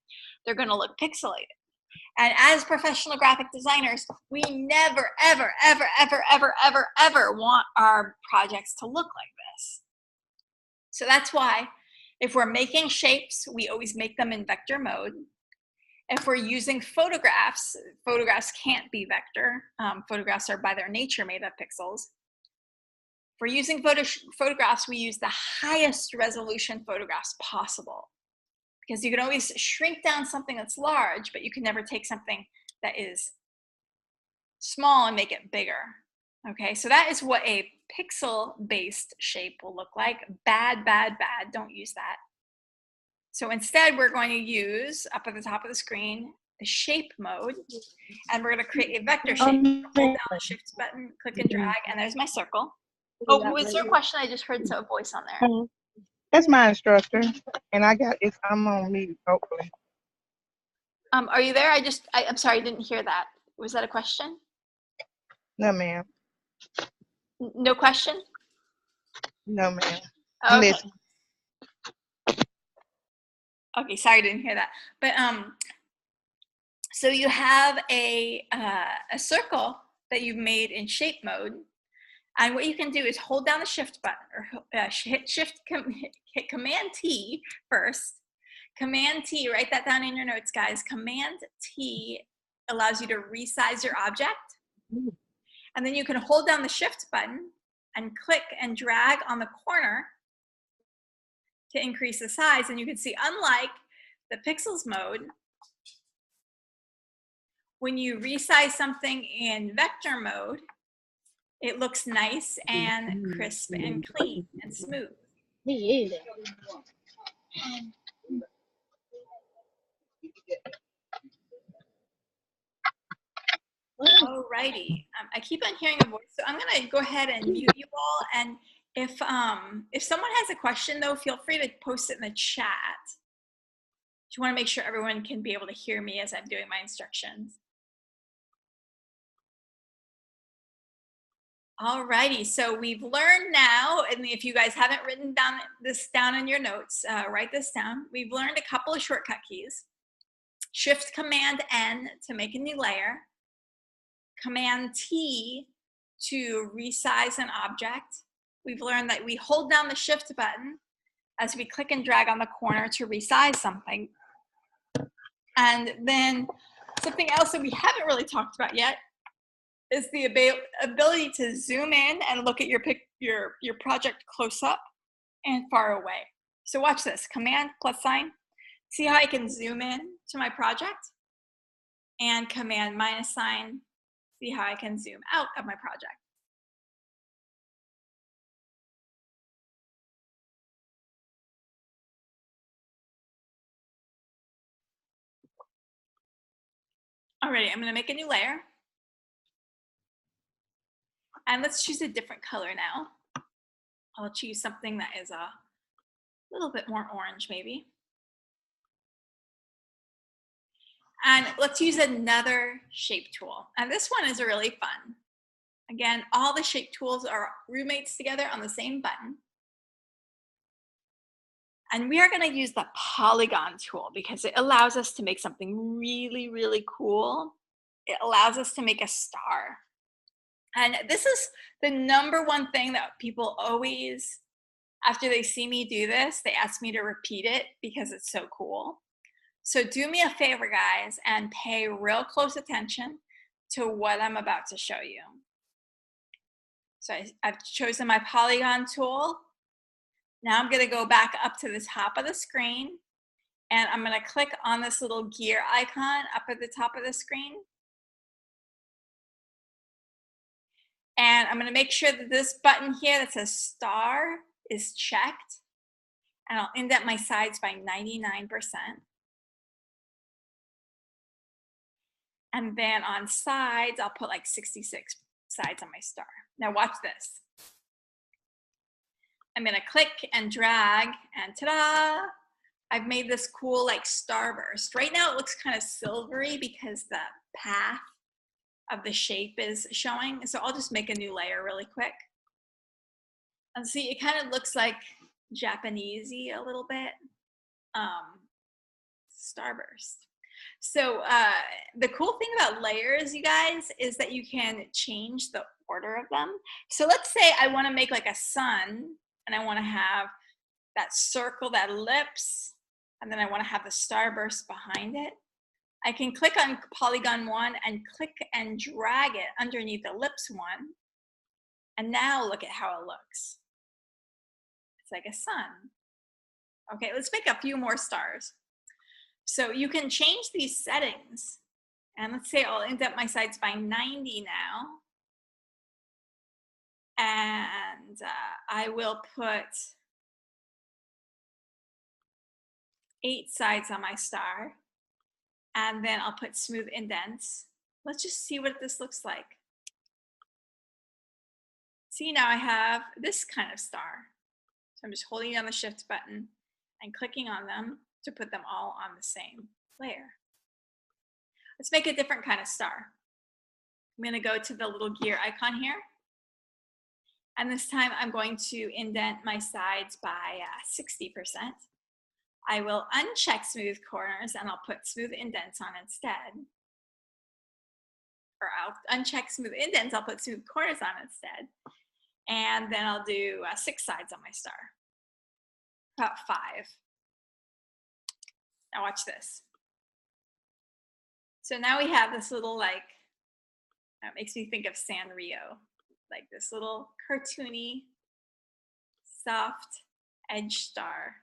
They're going to look pixelated. And as professional graphic designers, we never, ever, ever, ever, ever, ever, ever want our projects to look like this. So that's why if we're making shapes, we always make them in vector mode. If we're using photographs, photographs can't be vector. Photographs are by their nature made of pixels. If we're using photographs, we use the highest resolution photographs possible, because you can always shrink down something that's large, but you can never take something that is small and make it bigger. Okay, so that is what a pixel-based shape will look like. Bad, bad, bad, don't use that. So instead, we're going to use, up at the top of the screen, the shape mode, and we're going to create a vector shape. Hold down the shift button, click and drag, and there's my circle. Oh, was there a question? I just heard a voice on there. That's my instructor, and I'm on mute, hopefully. Are you there? I'm sorry, I didn't hear that. Was that a question? No, ma'am. No question? No, ma'am. Okay. Listen. Okay, sorry, I didn't hear that. But so you have a circle that you've made in shape mode, and what you can do is hold down the shift button, or hit Command T first. Command T, write that down in your notes, guys. Command T allows you to resize your object. And then you can hold down the shift button and click and drag on the corner to increase the size. And you can see, unlike the pixels mode, when you resize something in vector mode, it looks nice and crisp and clean and smooth. Alrighty, I keep on hearing a voice, so I'm gonna go ahead and mute you all. And if someone has a question, though, feel free to post it in the chat. You want to make sure everyone can be able to hear me as I'm doing my instructions. Alrighty, so we've learned now, and if you guys haven't written this down in your notes, write this down. We've learned a couple of shortcut keys. Shift Command N to make a new layer. Command T to resize an object. We've learned that we hold down the shift button as we click and drag on the corner to resize something. And then something else that we haven't really talked about yet is the ability to zoom in and look at your project close up and far away. So watch this, Command +sign. See how I can zoom in to my project? And Command -sign. See how I can zoom out of my project. Alrighty, I'm gonna make a new layer. And let's choose a different color now. I'll choose something that is a little bit more orange, maybe. And let's use another shape tool. And this one is really fun. Again, all the shape tools are roommates together on the same button. And we are going to use the polygon tool because it allows us to make something really, really cool. It allows us to make a star. And this is the #1 thing that people always, after they see me do this, they ask me to repeat it because it's so cool. So do me a favor, guys, and pay real close attention to what I'm about to show you. So I've chosen my polygon tool. Now I'm gonna go back up to the top of the screen, and I'm gonna click on this little gear icon up at the top of the screen. And I'm gonna make sure that this button here that says star is checked, and I'll indent my sides by 99%. And then on sides, I'll put like 66 sides on my star. Now watch this. I'm gonna click and drag, and ta-da! I've made this cool like starburst. Right now it looks kind of silvery because the path of the shape is showing. So I'll just make a new layer really quick. And see, it kind of looks like Japanesey a little bit. Starburst. So the cool thing about layers, you guys, is that you can change the order of them. So let's say I want to make like a sun, and I want to have that circle, that ellipse, and then I want to have the starburst behind it. I can click on polygon 1 and click and drag it underneath ellipse 1. And now look at how it looks. It's like a sun. Okay, let's make a few more stars. So you can change these settings. And let's say I'll indent my sides by 90 now. And I will put 8 sides on my star. And then I'll put smooth indents. Let's just see what this looks like. See, now I have this kind of star. So I'm just holding down the shift button and clicking on them to put them all on the same layer. Let's make a different kind of star. I'm going to go to the little gear icon here. And this time I'm going to indent my sides by 60%. I will uncheck smooth corners and I'll put smooth indents on instead. Or I'll uncheck smooth indents, I'll put smooth corners on instead. And then I'll do 6 sides on my star. About 5. Now watch this. So now we have this little, like, that makes me think of Sanrio, like this little cartoony, soft edge star.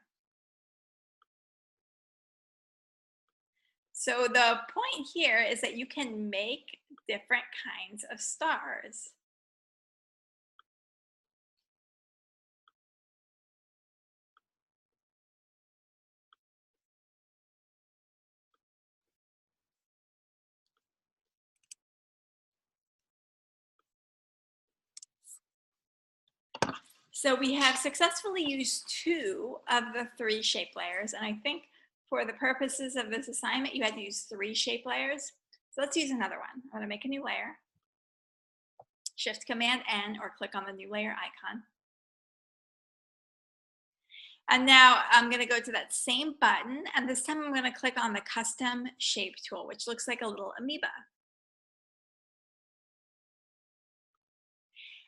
So the point here is that you can make different kinds of stars. So we have successfully used 2 of the 3 shape layers, and I think for the purposes of this assignment, you had to use 3 shape layers. So let's use another one. I'm going to make a new layer. Shift Command N or click on the new layer icon. And now I'm going to go to that same button, and this time I'm going to click on the Custom Shape tool, which looks like a little amoeba.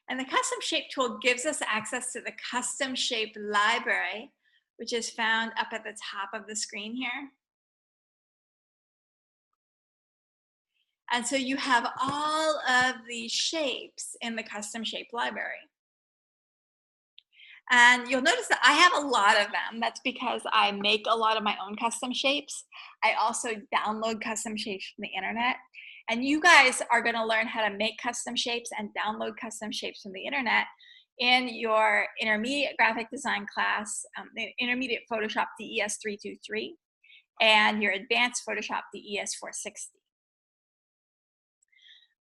And the Custom Shape tool gives us access to the Custom Shape library, which is found up at the top of the screen here. And so you have all of these shapes in the Custom Shape library. And you'll notice that I have a lot of them. That's because I make a lot of my own custom shapes. I also download custom shapes from the internet. And you guys are going to learn how to make custom shapes and download custom shapes from the internet in your intermediate graphic design class, the intermediate Photoshop DES 323, and your advanced Photoshop DES 460.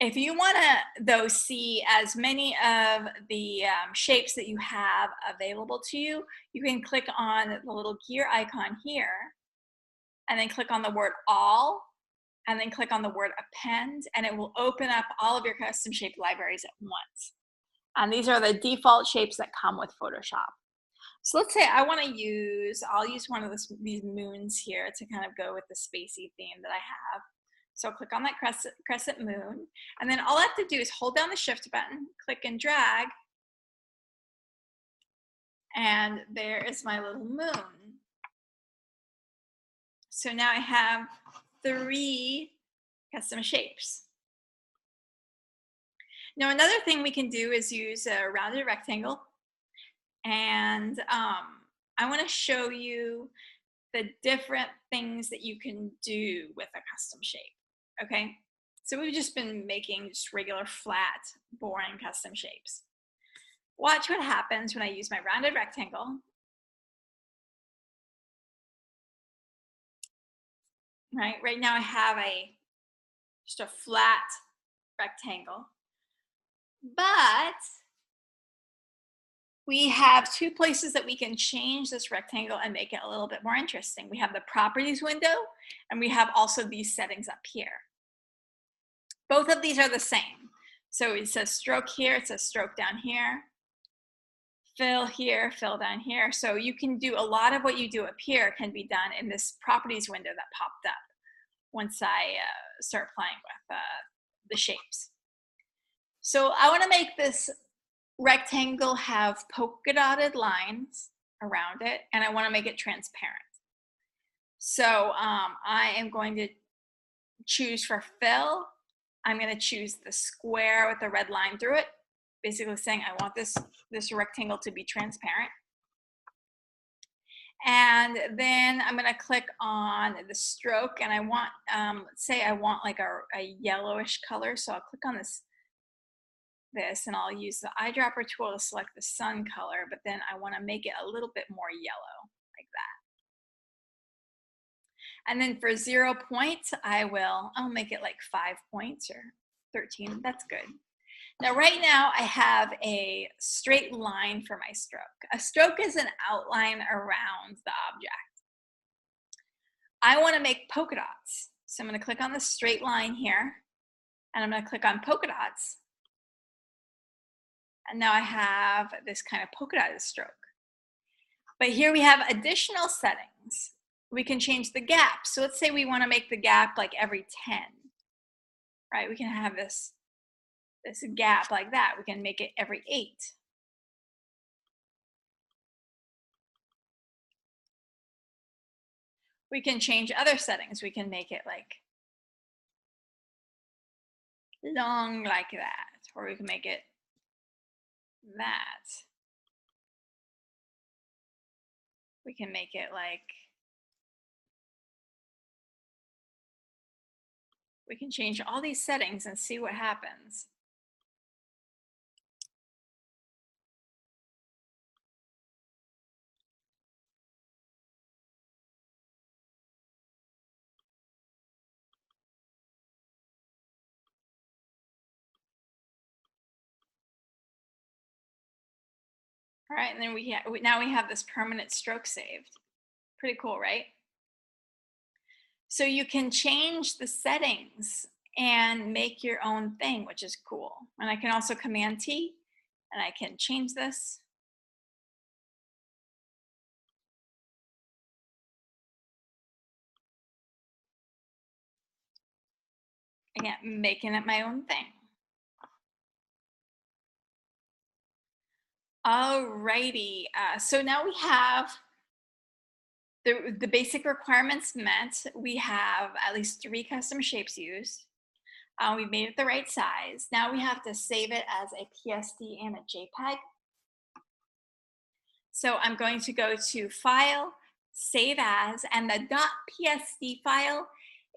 If you want to, though, see as many of the shapes that you have available to you, you can click on the little gear icon here, and then click on the word All, and then click on the word Append, and it will open up all of your custom shape libraries at once. And these are the default shapes that come with Photoshop. So let's say I want to use, I'll use one of these moons here to kind of go with the spacey theme that I have. So I'll click on that crescent moon, and then all I have to do is hold down the shift button, click and drag, and there is my little moon. So now I have 3 custom shapes. Now another thing we can do is use a rounded rectangle, and I want to show you the different things that you can do with a custom shape. Okay, so we've just been making just regular flat, boring custom shapes. Watch what happens when I use my rounded rectangle. Right now I have just a flat rectangle, but we have 2 places that we can change this rectangle and make it a little bit more interesting. We have the properties window, and we have also these settings up here. Both of these are the same. So it says stroke here, it says stroke down here, fill here, fill down here. So you can do a lot of what you do up here can be done in this properties window that popped up once I start playing with the shapes. So I want to make this rectangle have polka dotted lines around it, and I want to make it transparent. So I am going to choose for fill. I'm going to choose the square with the red line through it, basically saying I want this rectangle to be transparent. And then I'm going to click on the stroke, and I want, let's say I want like a yellowish color. So I'll click on this, and I'll use the eyedropper tool to select the sun color, but then I want to make it a little bit more yellow, like that. And then for 0 points, I'll make it like 5 points or 13. That's good. Now, right now, I have a straight line for my stroke. A stroke is an outline around the object. I want to make polka dots. So I'm going to click on the straight line here, and I'm going to click on polka dots. And now I have this kind of polka dotted stroke. But here we have additional settings. We can change the gap. So let's say we want to make the gap like every 10, right? We can have this gap like that. We can make it every 8. We can change other settings. We can make it like long like that, or we can make it that. We can make it like, we can change all these settings and see what happens. All right, and then now we have this permanent stroke saved. Pretty cool, right? So you can change the settings and make your own thing, which is cool. And I can also Command T, and I can change this. Again, making it my own thing. Alrighty, so now we have the basic requirements met. We have at least 3 custom shapes used. We've made it the right size. Now we have to save it as a PSD and a JPEG. So I'm going to go to File, Save As, and the .psd file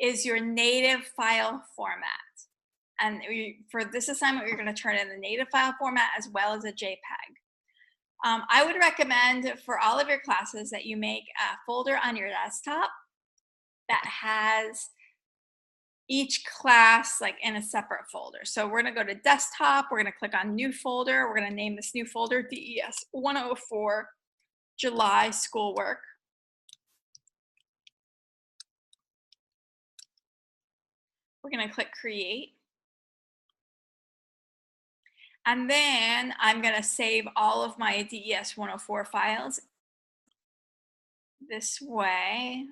is your native file format. And for this assignment, we're going to turn in the native file format as well as a JPEG. I would recommend for all of your classes that you make a folder on your desktop that has each class like in a separate folder. So we're going to go to desktop, we're going to click on new folder, we're going to name this new folder des104 July schoolwork. We're going to click create. And then I'm going to save all of my DES 104 files this way.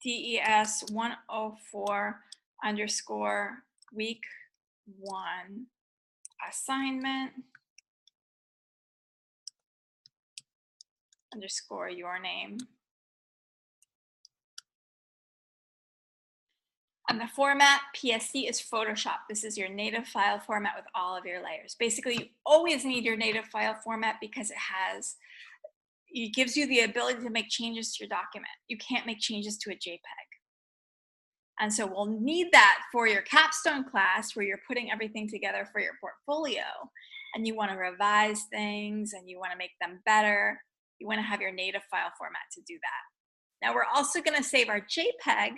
DES 104 underscore week 1 assignment underscore your name. And the format, PSD, is Photoshop. This is your native file format with all of your layers. Basically, you always need your native file format because it gives you the ability to make changes to your document. You can't make changes to a JPEG. And so we'll need that for your capstone class where you're putting everything together for your portfolio and you want to revise things and you want to make them better. You want to have your native file format to do that. Now we're also going to save our JPEG,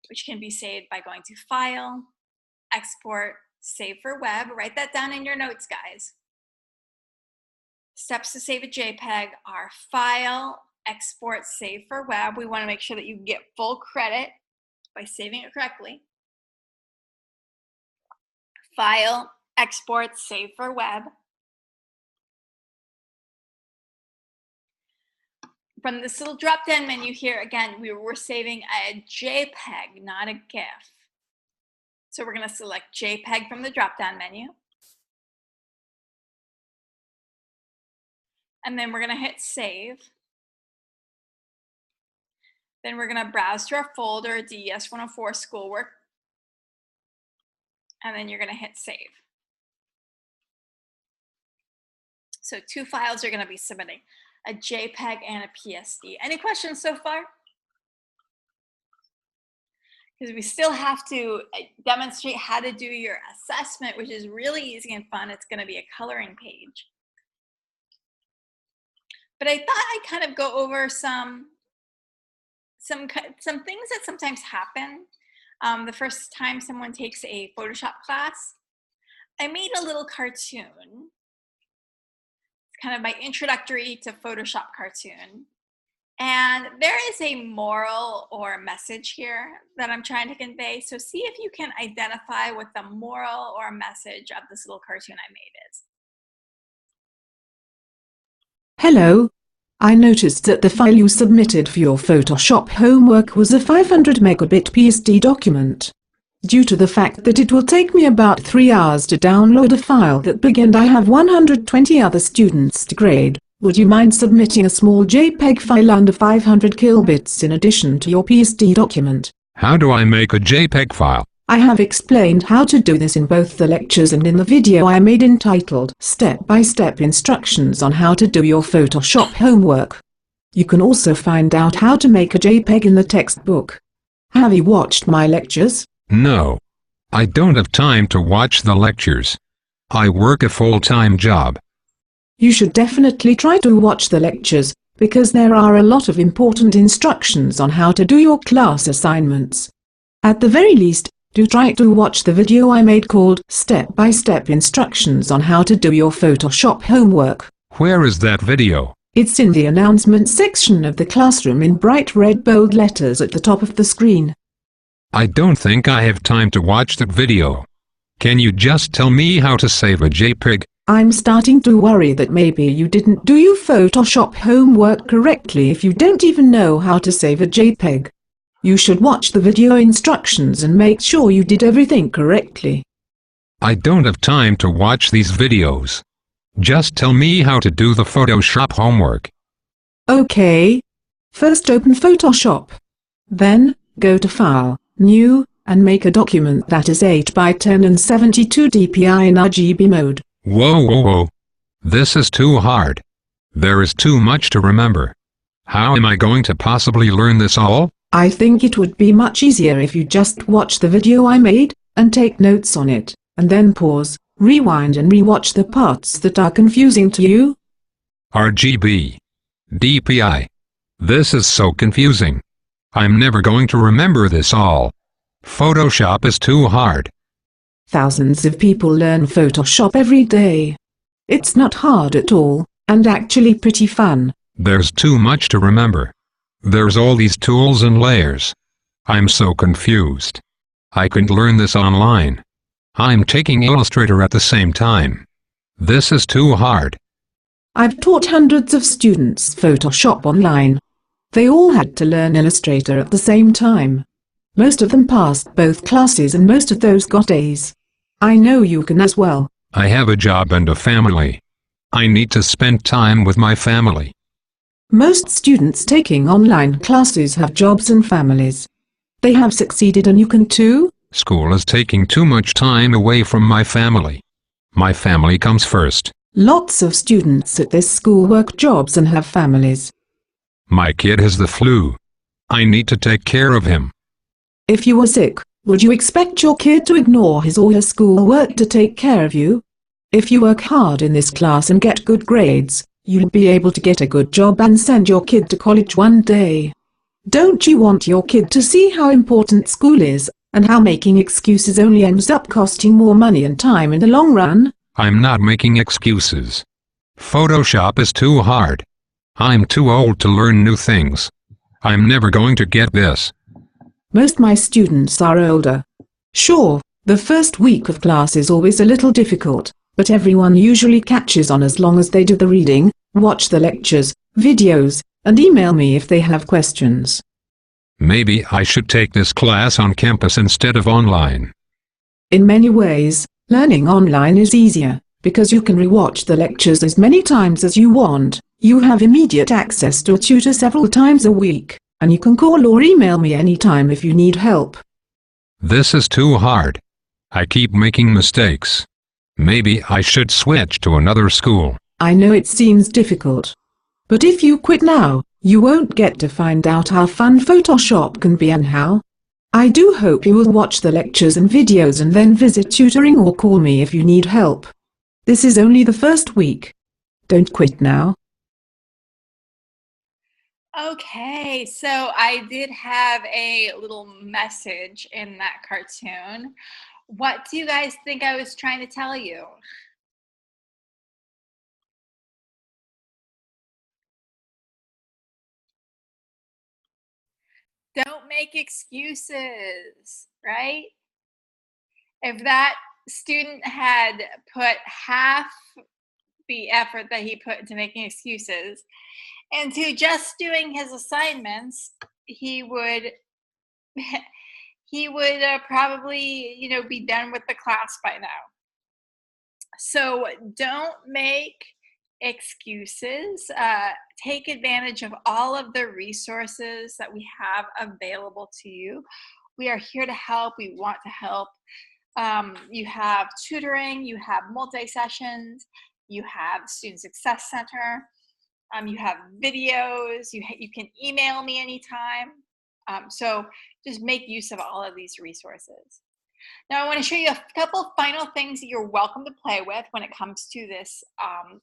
which can be saved by going to File, Export, Save for Web. Write that down in your notes, guys. Steps to save a JPEG are File, Export, Save for Web. We want to make sure that you get full credit by saving it correctly. File, Export, Save for Web. From this little drop-down menu here, again, we're saving a JPEG, not a GIF. So we're going to select JPEG from the drop-down menu. And then we're going to hit Save. Then we're going to browse to our folder, des104 schoolwork. And then you're going to hit Save. So 2 files you're going to be submitting, a JPEG and a PSD. Any questions so far? Because we still have to demonstrate how to do your assessment, which is really easy and fun. It's going to be a coloring page. But I thought I'd kind of go over some things that sometimes happen. The first time someone takes a Photoshop class, I made a little cartoon. It's kind of my introductory to Photoshop cartoon. And there is a moral or message here that I'm trying to convey. So see if you can identify what the moral or message of this little cartoon I made is. Hello. I noticed that the file you submitted for your Photoshop homework was a 500 megabit PSD document. Due to the fact that it will take me about 3 hours to download a file that big and I have 120 other students to grade, would you mind submitting a small JPEG file under 500 kilobits in addition to your PSD document? How do I make a JPEG file? I have explained how to do this in both the lectures and in the video I made entitled Step-by-Step Instructions on How to Do Your Photoshop Homework. You can also find out how to make a JPEG in the textbook. Have you watched my lectures? No. I don't have time to watch the lectures. I work a full-time job. You should definitely try to watch the lectures, because there are a lot of important instructions on how to do your class assignments. At the very least, do try to watch the video I made called Step-by-Step Instructions on How to Do Your Photoshop Homework. Where is that video? It's in the announcement section of the classroom in bright red bold letters at the top of the screen. I don't think I have time to watch that video. Can you just tell me how to save a JPEG? I'm starting to worry that maybe you didn't do your Photoshop homework correctly if you don't even know how to save a JPEG. You should watch the video instructions and make sure you did everything correctly. I don't have time to watch these videos. Just tell me how to do the Photoshop homework. Okay. First open Photoshop. Then, go to File, New, and make a document that is 8 by 10 and 72 dpi in RGB mode. Whoa. This is too hard. There is too much to remember. How am I going to possibly learn this all? I think it would be much easier if you just watch the video I made, and take notes on it, and then pause, rewind and rewatch the parts that are confusing to you. RGB. DPI. This is so confusing. I'm never going to remember this all. Photoshop is too hard. Thousands of people learn Photoshop every day. It's not hard at all, and actually pretty fun. There's too much to remember. There's all these tools and layers. I'm so confused. I couldn't learn this online. I'm taking Illustrator at the same time. This is too hard. I've taught hundreds of students Photoshop online. They all had to learn Illustrator at the same time. Most of them passed both classes and most of those got A's. I know you can as well. I have a job and a family. I need to spend time with my family. Most students taking online classes have jobs and families. They have succeeded and you can too. School is taking too much time away from my family. My family comes first. Lots of students at this school work jobs and have families. My kid has the flu. I need to take care of him. If you were sick, would you expect your kid to ignore his or her school work to take care of you? If you work hard in this class and get good grades, you'll be able to get a good job and send your kid to college one day. Don't you want your kid to see how important school is, and how making excuses only ends up costing more money and time in the long run? I'm not making excuses. Photoshop is too hard. I'm too old to learn new things. I'm never going to get this. Most my students are older. Sure, The first week of class is always a little difficult, but everyone usually catches on as long as they do the reading, watch the lectures, videos, and email me if they have questions. Maybe I should take this class on campus instead of online. In many ways, learning online is easier, because you can rewatch the lectures as many times as you want. You have immediate access to a tutor several times a week, and you can call or email me anytime if you need help. This is too hard. I keep making mistakes. Maybe I should switch to another school. I know it seems difficult. But if you quit now, you won't get to find out how fun Photoshop can be and how. I do hope you will watch the lectures and videos and then visit tutoring or call me if you need help. This is only the first week. Don't quit now. Okay, so I did have a little message in that cartoon. What do you guys think I was trying to tell you? Don't make excuses, right? If that student had put half the effort that he put into making excuses into just doing his assignments, he would probably, be done with the class by now. So don't make excuses. Take advantage of all of the resources that we have available to you. We are here to help. We want to help. You have tutoring, you have multi-sessions, you have Student Success Center, you have videos, you can email me anytime. So just make use of all of these resources. Now I want to show you a couple final things that you're welcome to play with when it comes to this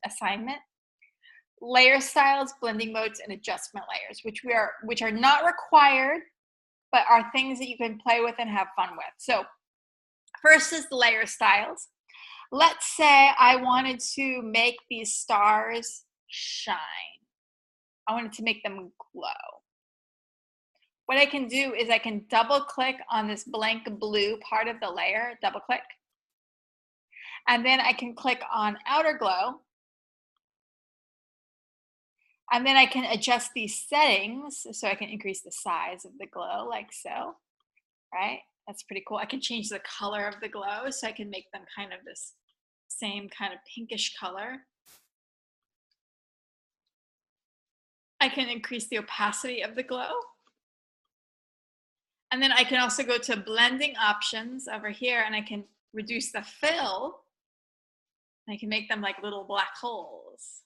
assignment. Layer styles, blending modes, and adjustment layers, which are not required, but are things that you can play with and have fun with. So first is the layer styles. Let's say I wanted to make these stars shine. I wanted to make them glow. What I can do is I can double click on this blank blue part of the layer, double click. And then I can click on outer glow. And then I can adjust these settings so I can increase the size of the glow like so, right? That's pretty cool. I can change the color of the glow so I can make them kind of this same kind of pinkish color. I can increase the opacity of the glow. And then I can also go to blending options over here and I can reduce the fill. I can make them like little black holes.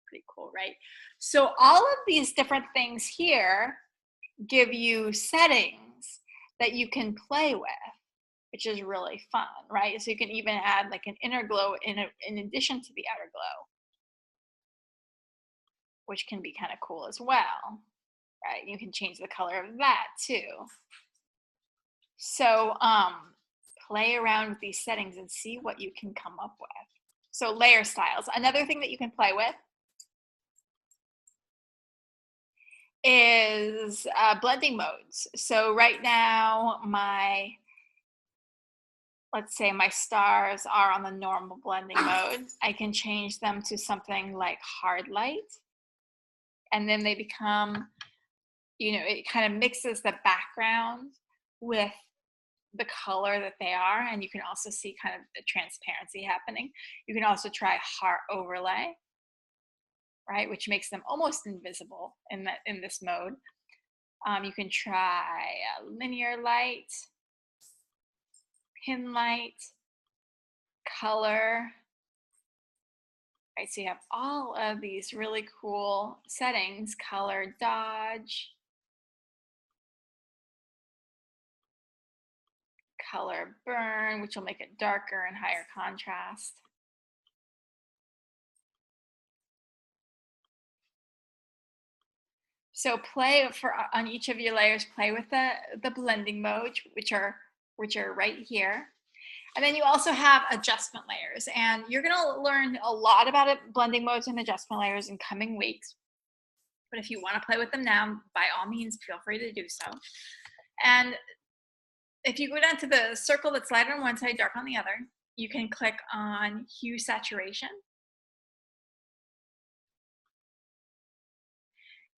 Pretty cool, right? So all of these different things here give you settings that you can play with, which is really fun, right? So you can even add like an inner glow in addition to the outer glow, which can be kind of cool as well, right? You can change the color of that too. So play around with these settings and see what you can come up with. So layer styles. Another thing that you can play with is blending modes. So right now, let's say my stars are on the normal blending mode. I can change them to something like hard light. And then they become, it kind of mixes the background with the color that they are. And you can also see kind of the transparency happening. You can also try heart overlay, right, which makes them almost invisible in this mode. You can try linear light, pin light, color. Right, so you have all of these really cool settings: color dodge, color burn, which will make it darker and higher contrast. So play on each of your layers, play with the blending modes, which are right here. And then you also have adjustment layers, and you're going to learn a lot about blending modes and adjustment layers in coming weeks. But if you want to play with them now, by all means, feel free to do so. And if you go down to the circle that's light on one side, dark on the other, you can click on hue saturation.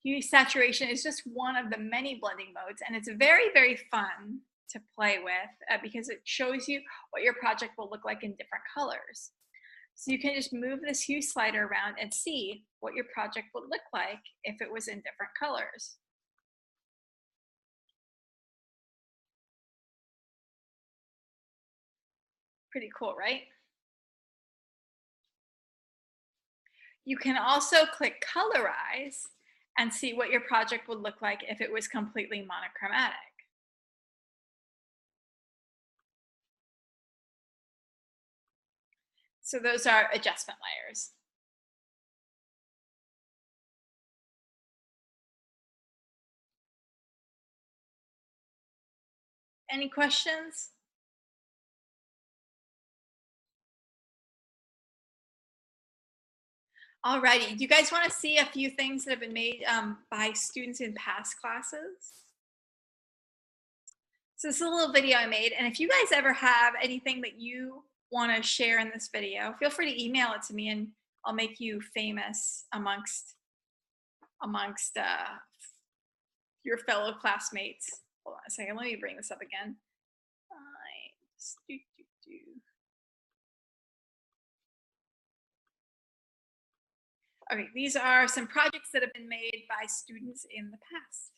Hue saturation is just one of the many blending modes, and it's very, very fun to play with because it shows you what your project will look like in different colors. So you can just move this hue slider around and see what your project would look like if it was in different colors. Pretty cool, right? You can also click colorize and see what your project would look like if it was completely monochromatic. So those are adjustment layers. Any questions? Alrighty, do you guys want to see a few things that have been made by students in past classes? So this is a little video I made, and if you guys ever have anything that you want to share in this video, feel free to email it to me and I'll make you famous amongst your fellow classmates. Hold on a second, let me bring this up again. Okay, these are some projects that have been made by students in the past.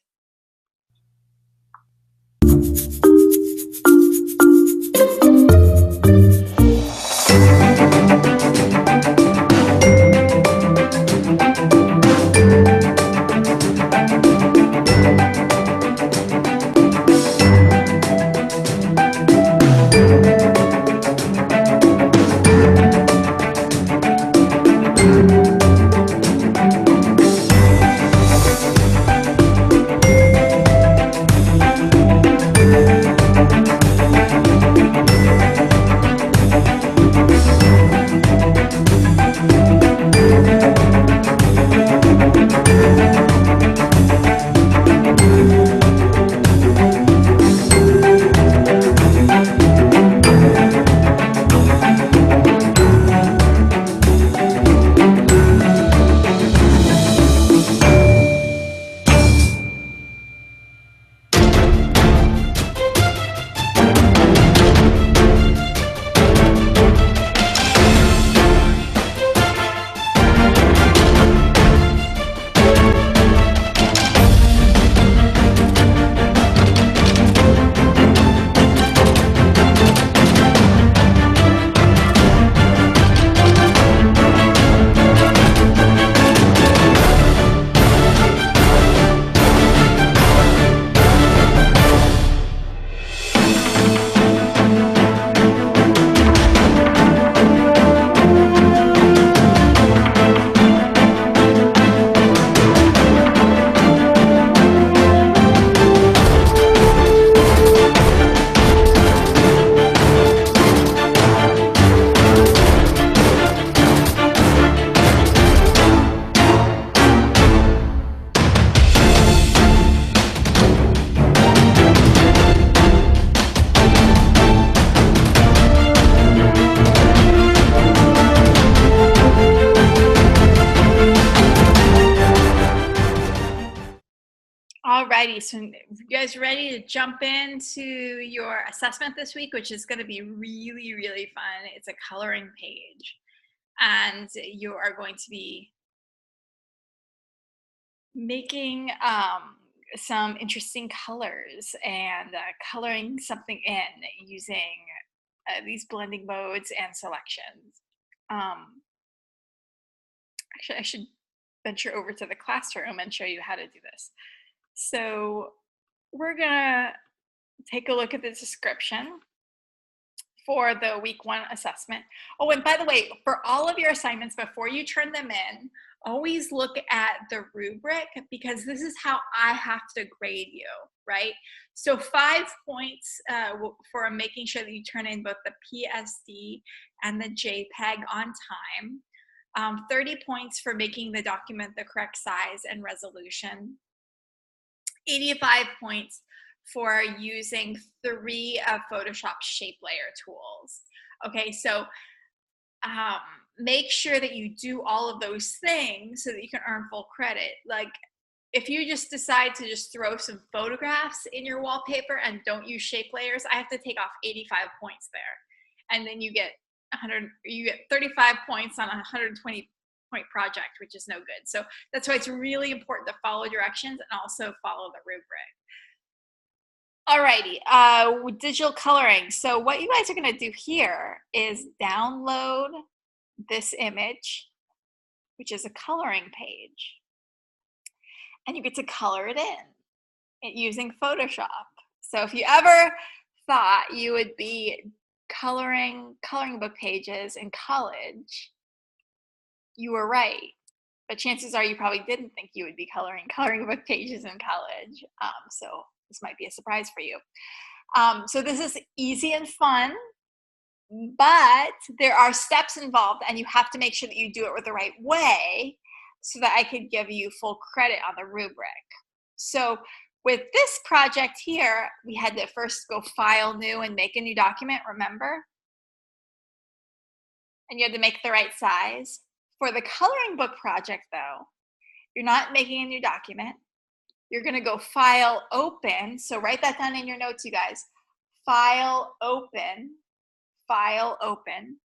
Alrighty, so you guys ready to jump into your assessment this week, which is going to be really, really fun. It's a coloring page, and you are going to be making some interesting colors and coloring something in using these blending modes and selections. Actually, I should venture over to the classroom and show you how to do this. So we're gonna take a look at the description for the week 1 assessment. Oh, and by the way, for all of your assignments, before you turn them in, always look at the rubric, because this is how I have to grade you, right? So 5 points for making sure that you turn in both the PSD and the JPEG on time. 30 points for making the document the correct size and resolution. 85 points for using 3 of Photoshop's shape layer tools. Okay, so make sure that you do all of those things so that you can earn full credit. Like, if you just decide to just throw some photographs in your wallpaper and don't use shape layers, I have to take off 85 points there. And then you get 35 points on a 120 point project, which is no good. So that's why it's really important to follow directions and also follow the rubric. Alrighty, digital coloring. So what you guys are gonna do here is download this image, which is a coloring page. And you get to color it in using Photoshop. So if you ever thought you would be coloring book pages in college, you were right. But chances are you probably didn't think you would be coloring book pages in college. So this might be a surprise for you. So this is easy and fun, but there are steps involved and you have to make sure that you do it with the right way so that I could give you full credit on the rubric. So with this project here, we had to first go File, New, and make a new document, remember? And you had to make the right size. For the coloring book project though, you're not making a new document. You're gonna go File, Open. So write that down in your notes, you guys. File, Open, File, Open.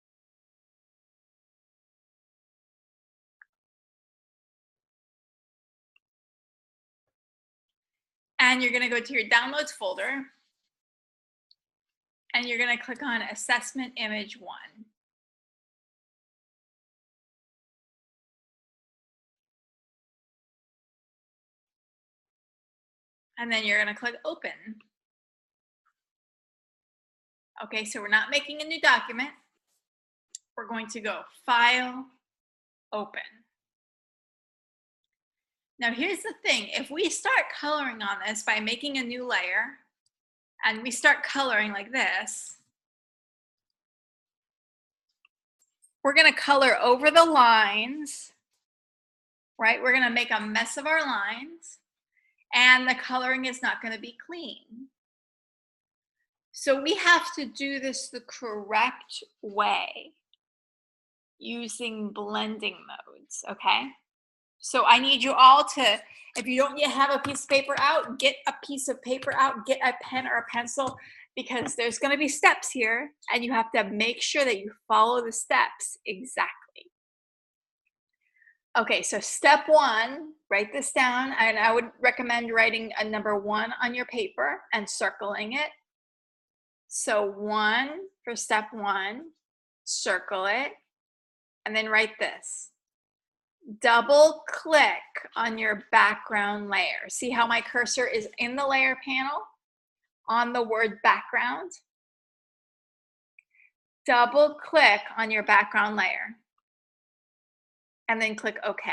And you're gonna go to your Downloads folder and you're gonna click on Assessment Image 1. And then you're gonna click Open. Okay, so we're not making a new document. We're going to go File, Open. Now here's the thing, if we start coloring on this by making a new layer, and we start coloring like this, we're gonna color over the lines, right? We're gonna make a mess of our lines, and the coloring is not gonna be clean. So we have to do this the correct way using blending modes, okay? So I need you all to, if you don't yet have a piece of paper out, get a piece of paper out, get a pen or a pencil, because there's gonna be steps here and you have to make sure that you follow the steps exactly. Okay, so step 1, write this down, and I would recommend writing a number 1 on your paper and circling it. So 1 for step 1, circle it, and then write this. Double click on your background layer. See how my cursor is in the layer panel on the word background? Double click on your background layer and then click OK.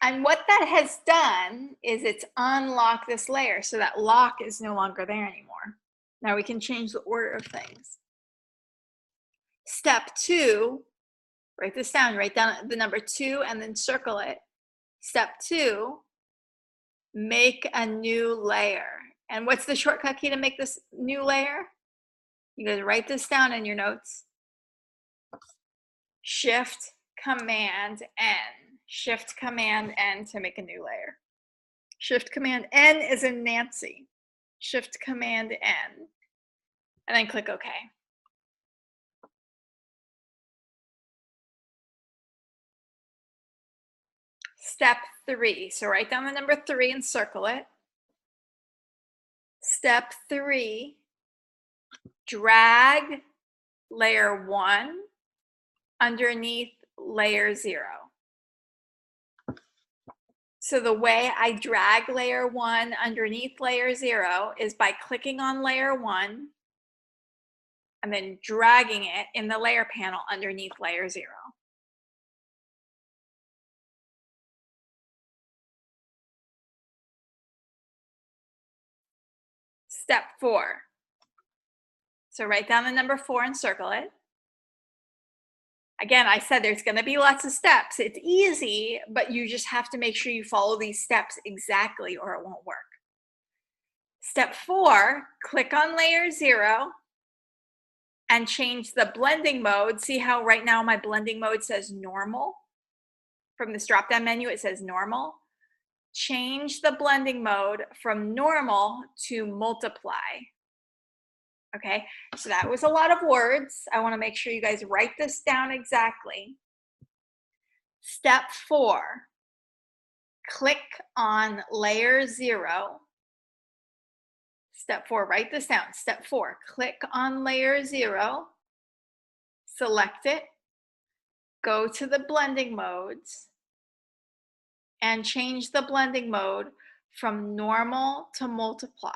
And what that has done is it's unlocked this layer, so that lock is no longer there anymore. Now we can change the order of things. Step 2, write this down, write down the number 2 and then circle it. Step 2, make a new layer. And what's the shortcut key to make this new layer? You guys write this down in your notes. Shift Command N. Shift Command N to make a new layer. Shift Command N is in Nancy. Shift Command N. And then click OK. Step 3. So write down the number 3 and circle it. Step 3, drag layer 1 underneath layer 0. So the way I drag layer 1 underneath layer 0 is by clicking on layer 1 and then dragging it in the layer panel underneath layer 0. Step 4. So write down the number 4 and circle it. Again, I said there's going to be lots of steps. It's easy, but you just have to make sure you follow these steps exactly or it won't work. Step 4, click on layer 0 and change the blending mode. See how right now my blending mode says normal? From this drop-down menu, it says normal. Change the blending mode from normal to multiply. Okay, so that was a lot of words. I want to make sure you guys write this down exactly. Step 4, click on layer 0. Step 4, write this down. Step 4, click on layer 0, select it, go to the blending modes, and change the blending mode from normal to multiply.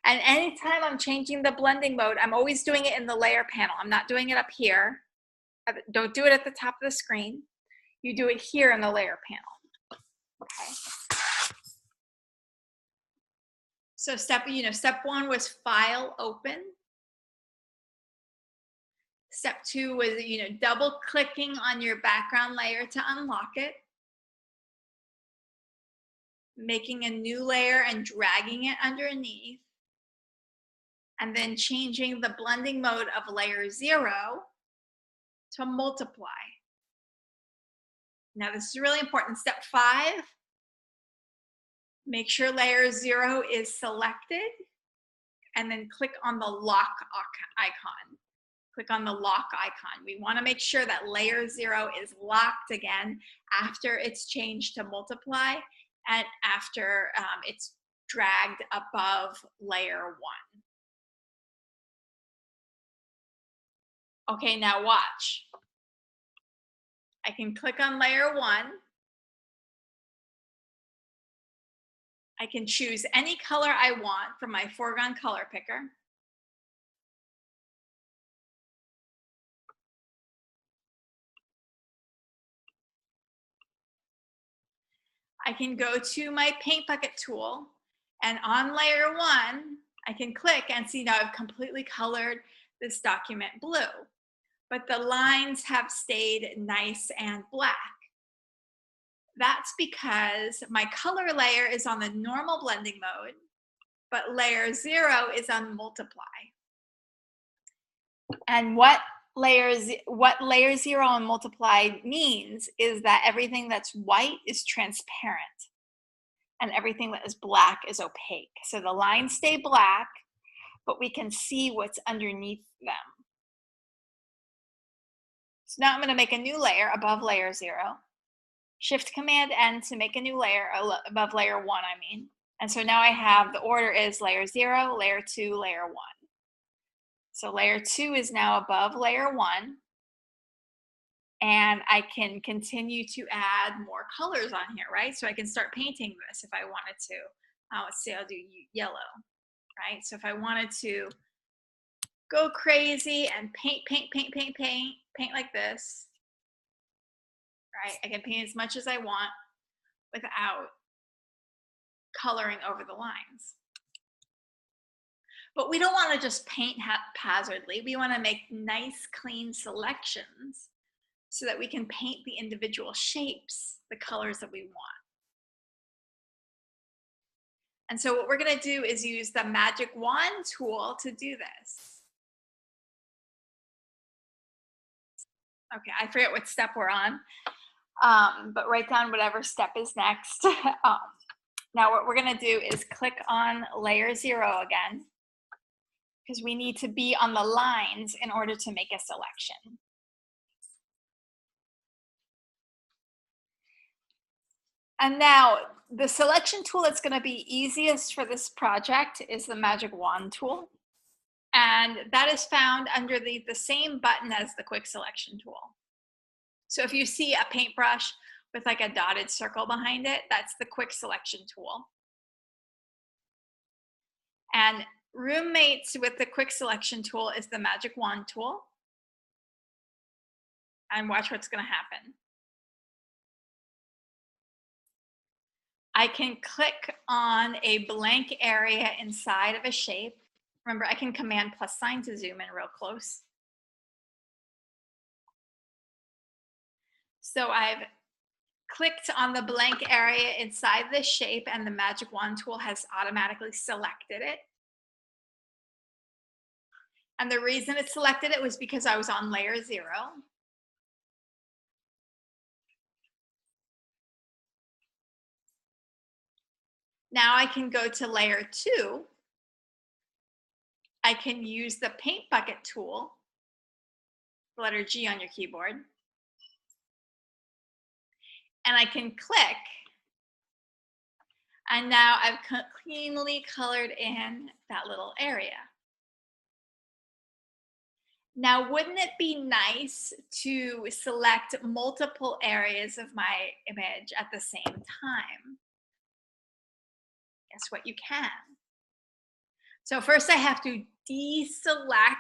And anytime I'm changing the blending mode, I'm always doing it in the layer panel. I'm not doing it up here. Don't do it at the top of the screen. You do it here in the layer panel. Okay. So step 1 was file open. Step 2 was, double clicking on your background layer to unlock it. Making a new layer and dragging it underneath. And then changing the blending mode of layer 0 to multiply. Now this is really important. Step 5, make sure layer 0 is selected and then click on the lock icon. Click on the lock icon. We want to make sure that layer 0 is locked again after it's changed to multiply and after it's dragged above layer 1. Okay, now watch. I can click on layer 1. I can choose any color I want from my foreground color picker. I can go to my paint bucket tool, and on layer 1, I can click and see now I've completely colored this document blue, but the lines have stayed nice and black. That's because my color layer is on the normal blending mode, but layer 0 is on multiply. And what layer 0 on multiply means is that everything that's white is transparent and everything that is black is opaque. So the lines stay black, but we can see what's underneath them. So now I'm going to make a new layer above layer 0. Shift Command N to make a new layer above layer 1, I mean. And so now I have, the order is layer 0, layer 2, layer 1. So layer 2 is now above layer 1. And I can continue to add more colors on here, right? So I can start painting this if I wanted to. Let's see, I'll do yellow, right? So if I wanted to go crazy and paint like this, right? I can paint as much as I want without coloring over the lines. But we don't want to just paint haphazardly. We want to make nice, clean selections so that we can paint the individual shapes, the colors that we want. And so what we're going to do is use the magic wand tool to do this. Okay, I forget what step we're on, but write down whatever step is next. Now what we're going to do is click on layer 0 again, because we need to be on the lines in order to make a selection. And now the selection tool that's going to be easiest for this project is the magic wand tool. And that is found under the same button as the quick selection tool. So if you see a paintbrush with like a dotted circle behind it, that's the quick selection tool. And roommates with the quick selection tool is the magic wand tool. And watch what's going to happen. I can click on a blank area inside of a shape. Remember, I can command + to zoom in real close. So I've clicked on the blank area inside the shape and the magic wand tool has automatically selected it. And the reason it selected it was because I was on layer 0. Now I can go to layer 2. I can use the paint bucket tool, the letter G on your keyboard, and I can click, and now I've cleanly colored in that little area. Now, wouldn't it be nice to select multiple areas of my image at the same time? Guess what? You can. So first I have to deselect.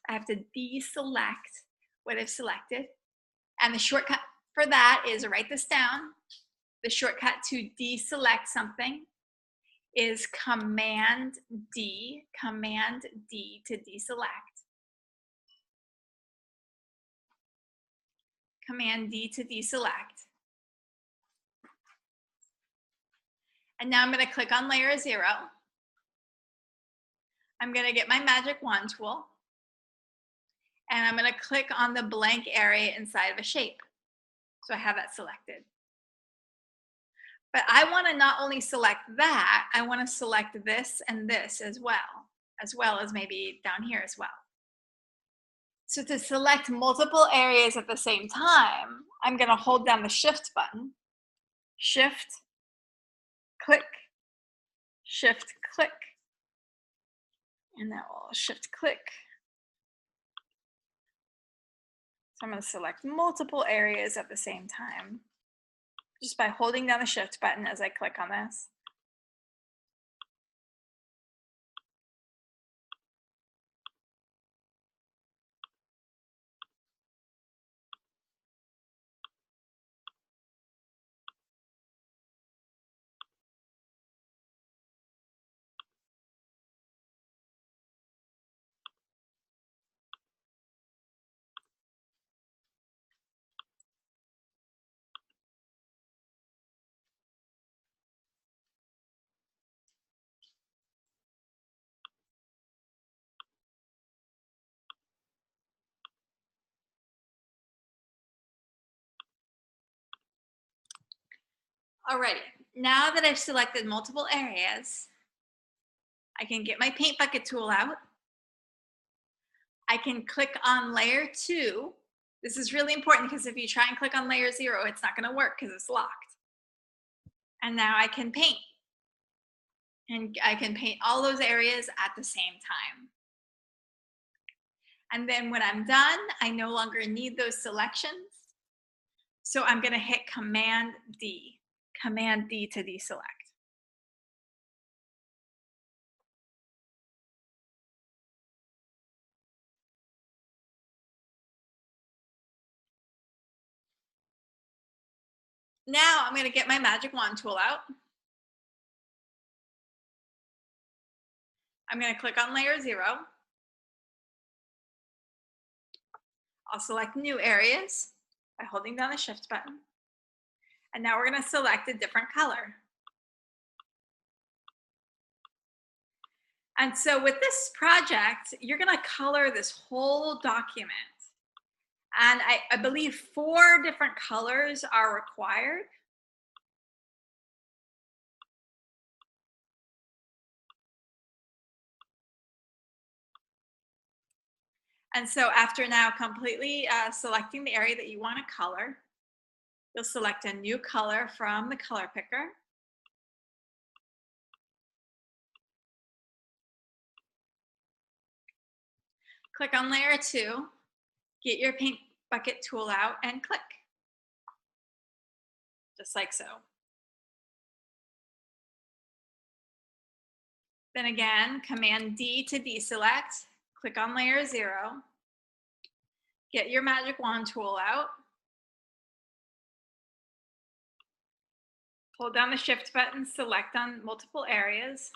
I have to deselect what I've selected. And the shortcut for that is, write this down. The shortcut to deselect something is Command D to deselect. Command D to deselect. And now I'm going to click on layer 0. I'm going to get my magic wand tool, and I'm going to click on the blank area inside of a shape. So I have that selected. But I want to not only select that, I want to select this and this as well as maybe down here as well. So to select multiple areas at the same time, I'm going to hold down the Shift button. Shift, click, Shift, click. And that will Shift, click. So I'm going to select multiple areas at the same time just by holding down the Shift button as I click on this. Alrighty, now that I've selected multiple areas, I can get my paint bucket tool out. I can click on layer 2. This is really important because if you try and click on layer 0, it's not going to work because it's locked. And now I can paint. And I can paint all those areas at the same time. And then when I'm done, I no longer need those selections. So I'm going to hit Command D to deselect. Now I'm going to get my magic wand tool out. I'm going to click on layer 0. I'll select new areas by holding down the Shift button. And now we're going to select a different color. And so with this project, you're going to color this whole document. And I believe 4 different colors are required. And so after now completely selecting the area that you want to color, you'll select a new color from the color picker. Click on layer 2, get your paint bucket tool out and click, just like so. Then again, Command D to deselect, click on layer 0, get your magic wand tool out, hold down the Shift button, select on multiple areas,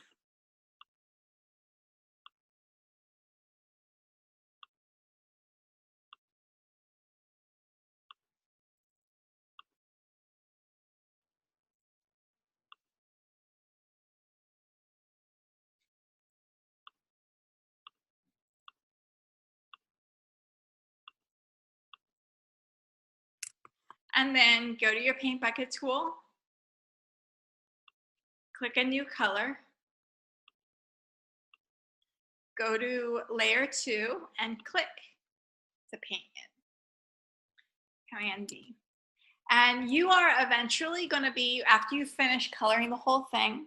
And then go to your paint bucket tool, click a new color, go to layer 2 and click to paint it. Command D. And you are eventually going to be, after you finish coloring the whole thing,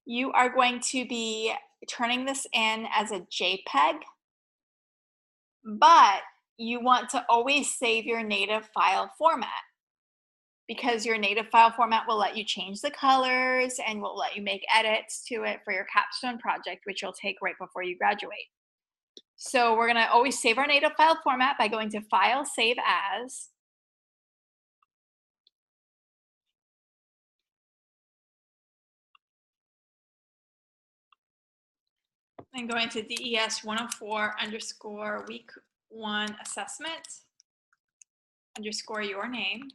you are going to be turning this in as a JPEG, but you want to always save your native file format, because your native file format will let you change the colors and will let you make edits to it for your capstone project, which you'll take right before you graduate. So we're going to always save our native file format by going to File, Save As. And going to des104week1 assessment _ your name.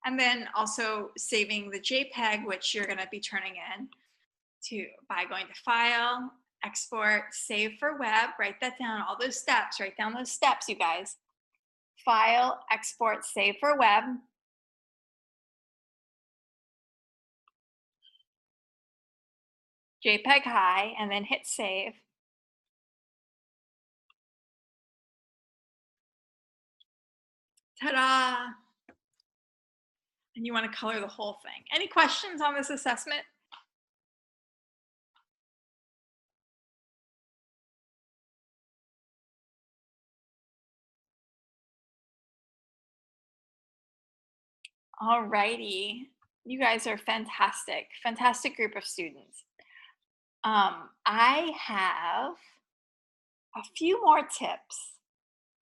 And then also saving the JPEG, which you're going to be turning in by going to File, Export, Save for Web. Write that down, all those steps. Write down those steps, you guys. File, Export, Save for Web. JPEG high, and then hit Save. Ta-da! And you want to color the whole thing. Any questions on this assessment? All righty. You guys are fantastic. Fantastic group of students. I have a few more tips.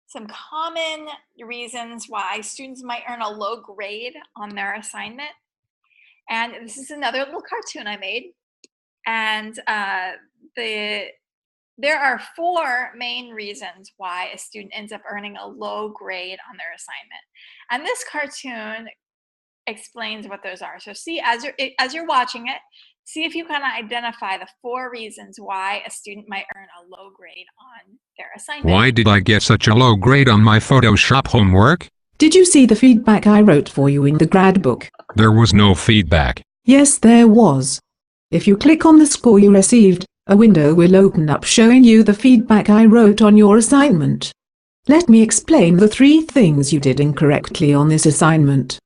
Some common reasons why students might earn a low grade on their assignment. And this is another little cartoon I made. And there are 4 main reasons why a student ends up earning a low grade on their assignment. And this cartoon explains what those are. So see, as you're watching it, see if you can identify the 4 reasons why a student might earn a low grade on their assignment. Why did I get such a low grade on my Photoshop homework? Did you see the feedback I wrote for you in the grad book? There was no feedback. Yes, there was. If you click on the score you received, a window will open up showing you the feedback I wrote on your assignment. Let me explain the 3 things you did incorrectly on this assignment.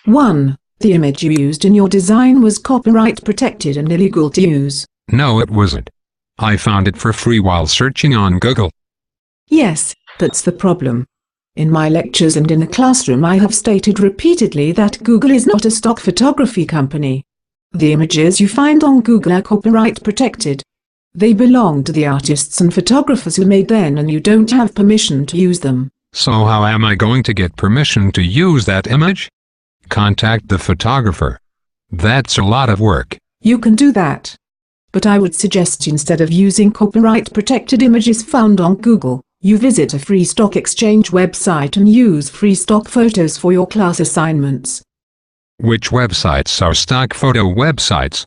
1. The image you used in your design was copyright protected and illegal to use. No, it wasn't. I found it for free while searching on Google. Yes, that's the problem. In my lectures and in the classroom I have stated repeatedly that Google is not a stock photography company. The images you find on Google are copyright protected. They belong to the artists and photographers who made them, and you don't have permission to use them. So how am I going to get permission to use that image? Contact the photographer. That's a lot of work. You can do that. But I would suggest instead of using copyright-protected images found on Google, you visit a free stock exchange website and use free stock photos for your class assignments. Which websites are stock photo websites?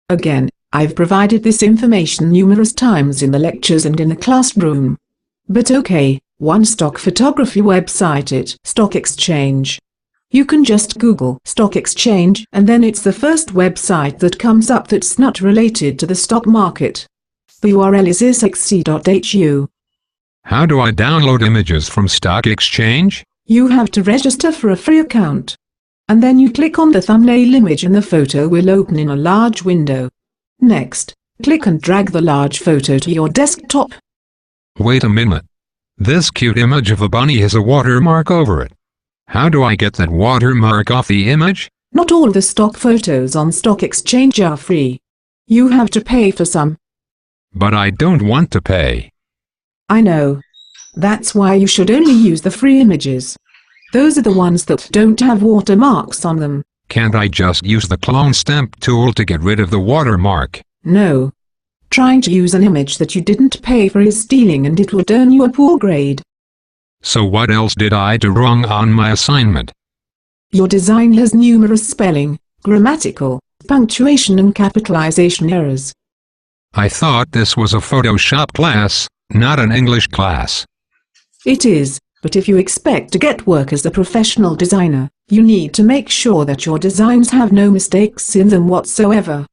Again, I've provided this information numerous times in the lectures and in the classroom. But okay, one stock photography website is Stock Exchange. You can just Google Stock Exchange and then it's the first website that comes up that's not related to the stock market. The URL is isxc.hu. How do I download images from Stock Exchange? You have to register for a free account. And then you click on the thumbnail image and the photo will open in a large window. Next, click and drag the large photo to your desktop. Wait a minute. This cute image of a bunny has a watermark over it. How do I get that watermark off the image? Not all the stock photos on Stock Exchange are free. You have to pay for some. But I don't want to pay. I know. That's why you should only use the free images. Those are the ones that don't have watermarks on them. Can't I just use the clone stamp tool to get rid of the watermark? No. Trying to use an image that you didn't pay for is stealing and it would earn you a poor grade. So what else did I do wrong on my assignment? Your design has numerous spelling, grammatical, punctuation and capitalization errors. I thought this was a Photoshop class. not an English class. It is, but if you expect to get work as a professional designer, you need to make sure that your designs have no mistakes in them whatsoever.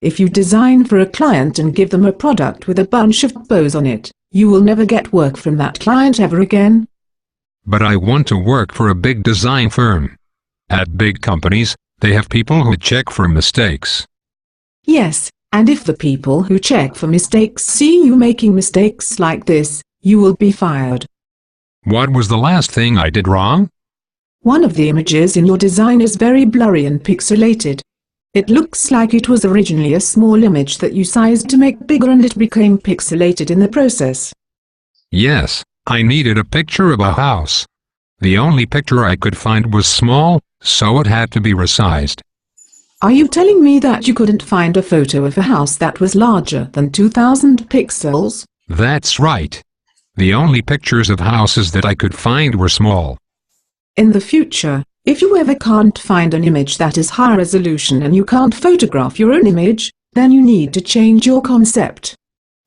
If you design for a client and give them a product with a bunch of typos on it, you will never get work from that client ever again. But I want to work for a big design firm. At big companies, they have people who check for mistakes. Yes, and if the people who check for mistakes see you making mistakes like this, you will be fired. What was the last thing I did wrong? One of the images in your design is very blurry and pixelated. It looks like it was originally a small image that you sized to make bigger and it became pixelated in the process. Yes, I needed a picture of a house. The only picture I could find was small, so it had to be resized. Are you telling me that you couldn't find a photo of a house that was larger than 2000 pixels? That's right. The only pictures of houses that I could find were small. In the future, if you ever can't find an image that is high resolution and you can't photograph your own image, then you need to change your concept.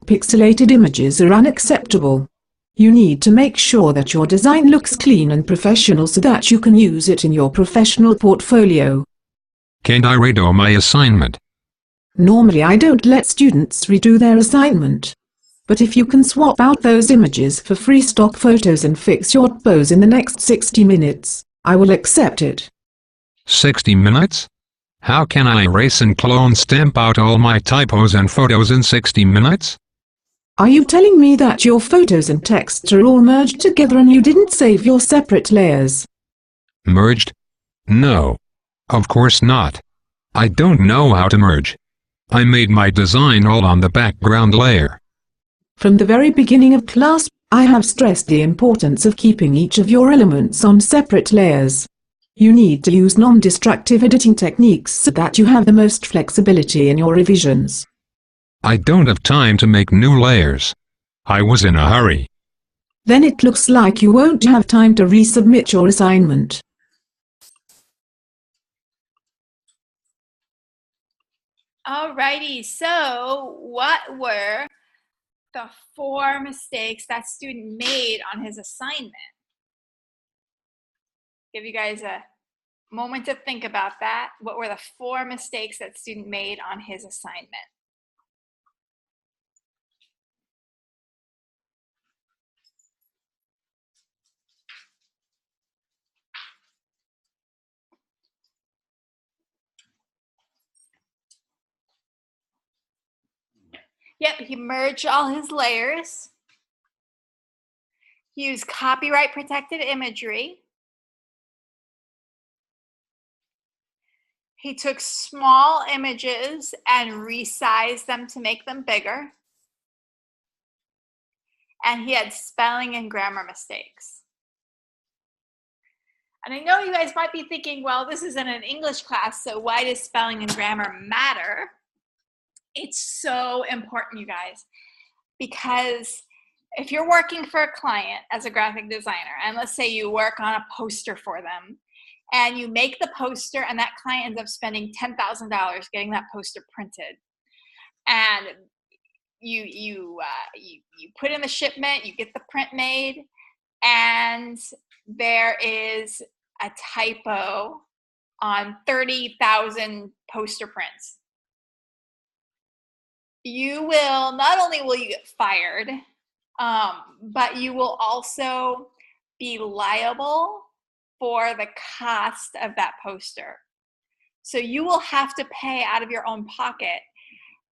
Pixelated images are unacceptable. You need to make sure that your design looks clean and professional so that you can use it in your professional portfolio. Can't I redo my assignment? Normally I don't let students redo their assignment. But if you can swap out those images for free stock photos and fix your typos in the next 60 minutes, I will accept it. 60 minutes? How can I erase and clone stamp out all my typos and photos in 60 minutes? Are you telling me that your photos and texts are all merged together and you didn't save your separate layers? Merged? No. Of course not. I don't know how to merge. I made my design all on the background layer. From the very beginning of class, I have stressed the importance of keeping each of your elements on separate layers. You need to use non-destructive editing techniques so that you have the most flexibility in your revisions. I don't have time to make new layers. I was in a hurry. Then it looks like you won't have time to resubmit your assignment. Alrighty, so what were the 4 mistakes that student made on his assignment? Give you guys a moment to think about that. What were the 4 mistakes that student made on his assignment? Yep, he merged all his layers. He used copyright protected imagery. He took small images and resized them to make them bigger. And he had spelling and grammar mistakes. And I know you guys might be thinking, well, this isn't an English class, so why does spelling and grammar matter? It's so important, you guys, because if you're working for a client as a graphic designer, and let's say you work on a poster for them, and you make the poster, and that client ends up spending $10,000 getting that poster printed, and you put in the shipment, you get the print made, and there is a typo on 30,000 poster prints. You will, not only will you get fired, but you will also be liable for the cost of that poster. So you will have to pay out of your own pocket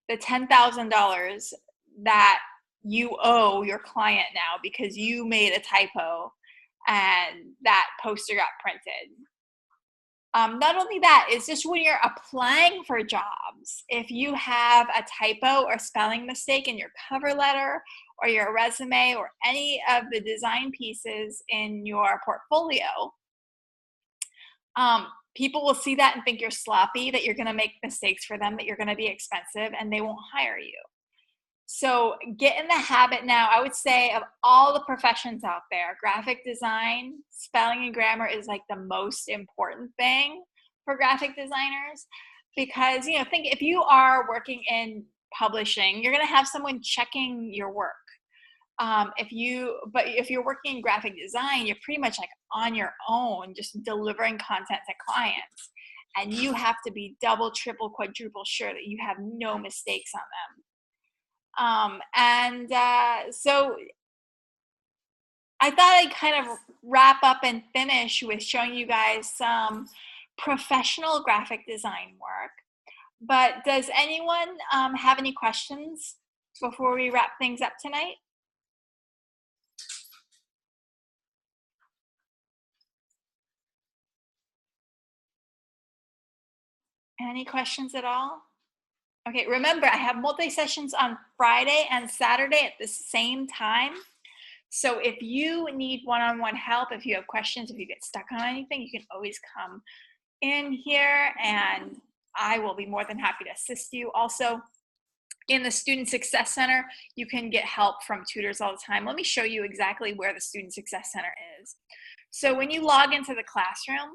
the $10,000 that you owe your client now because you made a typo and that poster got printed. Not only that, it's just when you're applying for jobs, if you have a typo or spelling mistake in your cover letter or your resume or any of the design pieces in your portfolio, people will see that and think you're sloppy, that you're going to make mistakes for them, that you're going to be expensive, and they won't hire you. So get in the habit now. I would say of all the professions out there, graphic design, spelling and grammar is like the most important thing for graphic designers because, you know, think if you are working in publishing, you're going to have someone checking your work. If you're working in graphic design, you're pretty much like on your own, just delivering content to clients. And you have to be double, triple, quadruple sure that you have no mistakes on them. So I thought I'd kind of wrap up and finish with showing you guys some professional graphic design work. But does anyone have any questions before we wrap things up tonight? Any questions at all? Okay, remember, I have multi-sessions on Friday and Saturday at the same time. So if you need one-on-one help, if you have questions, if you get stuck on anything, you can always come in here and I will be more than happy to assist you. Also, in the Student Success Center, you can get help from tutors all the time. Let me show you exactly where the Student Success Center is. So when you log into the classroom,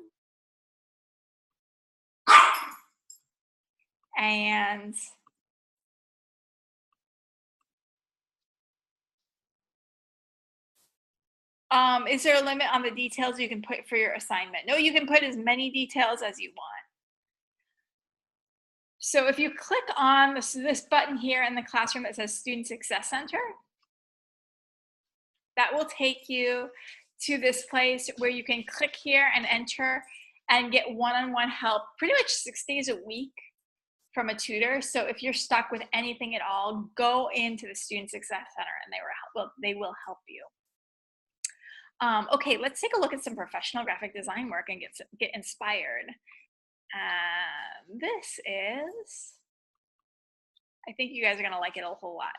and is there a limit on the details you can put for your assignment? No, you can put as many details as you want. So if you click on this button here in the classroom that says Student Success Center, that will take you to this place where you can click here and enter and get one-on-one help pretty much 6 days a week from a tutor. So if you're stuck with anything at all, go into the Student Success Center and they will help you. Okay, let's take a look at some professional graphic design work and get inspired. This is, I think you guys are gonna like it a whole lot.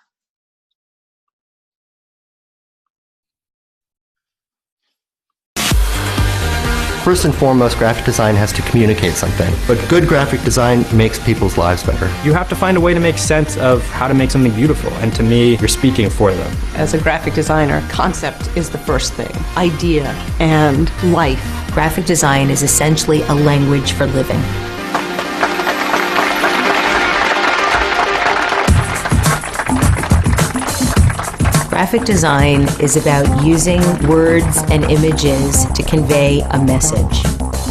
First and foremost, graphic design has to communicate something, but good graphic design makes people's lives better. You have to find a way to make sense of how to make something beautiful, and to me, you're speaking for them. As a graphic designer, concept is the first thing, idea and life. Graphic design is essentially a language for living. Graphic design is about using words and images to convey a message.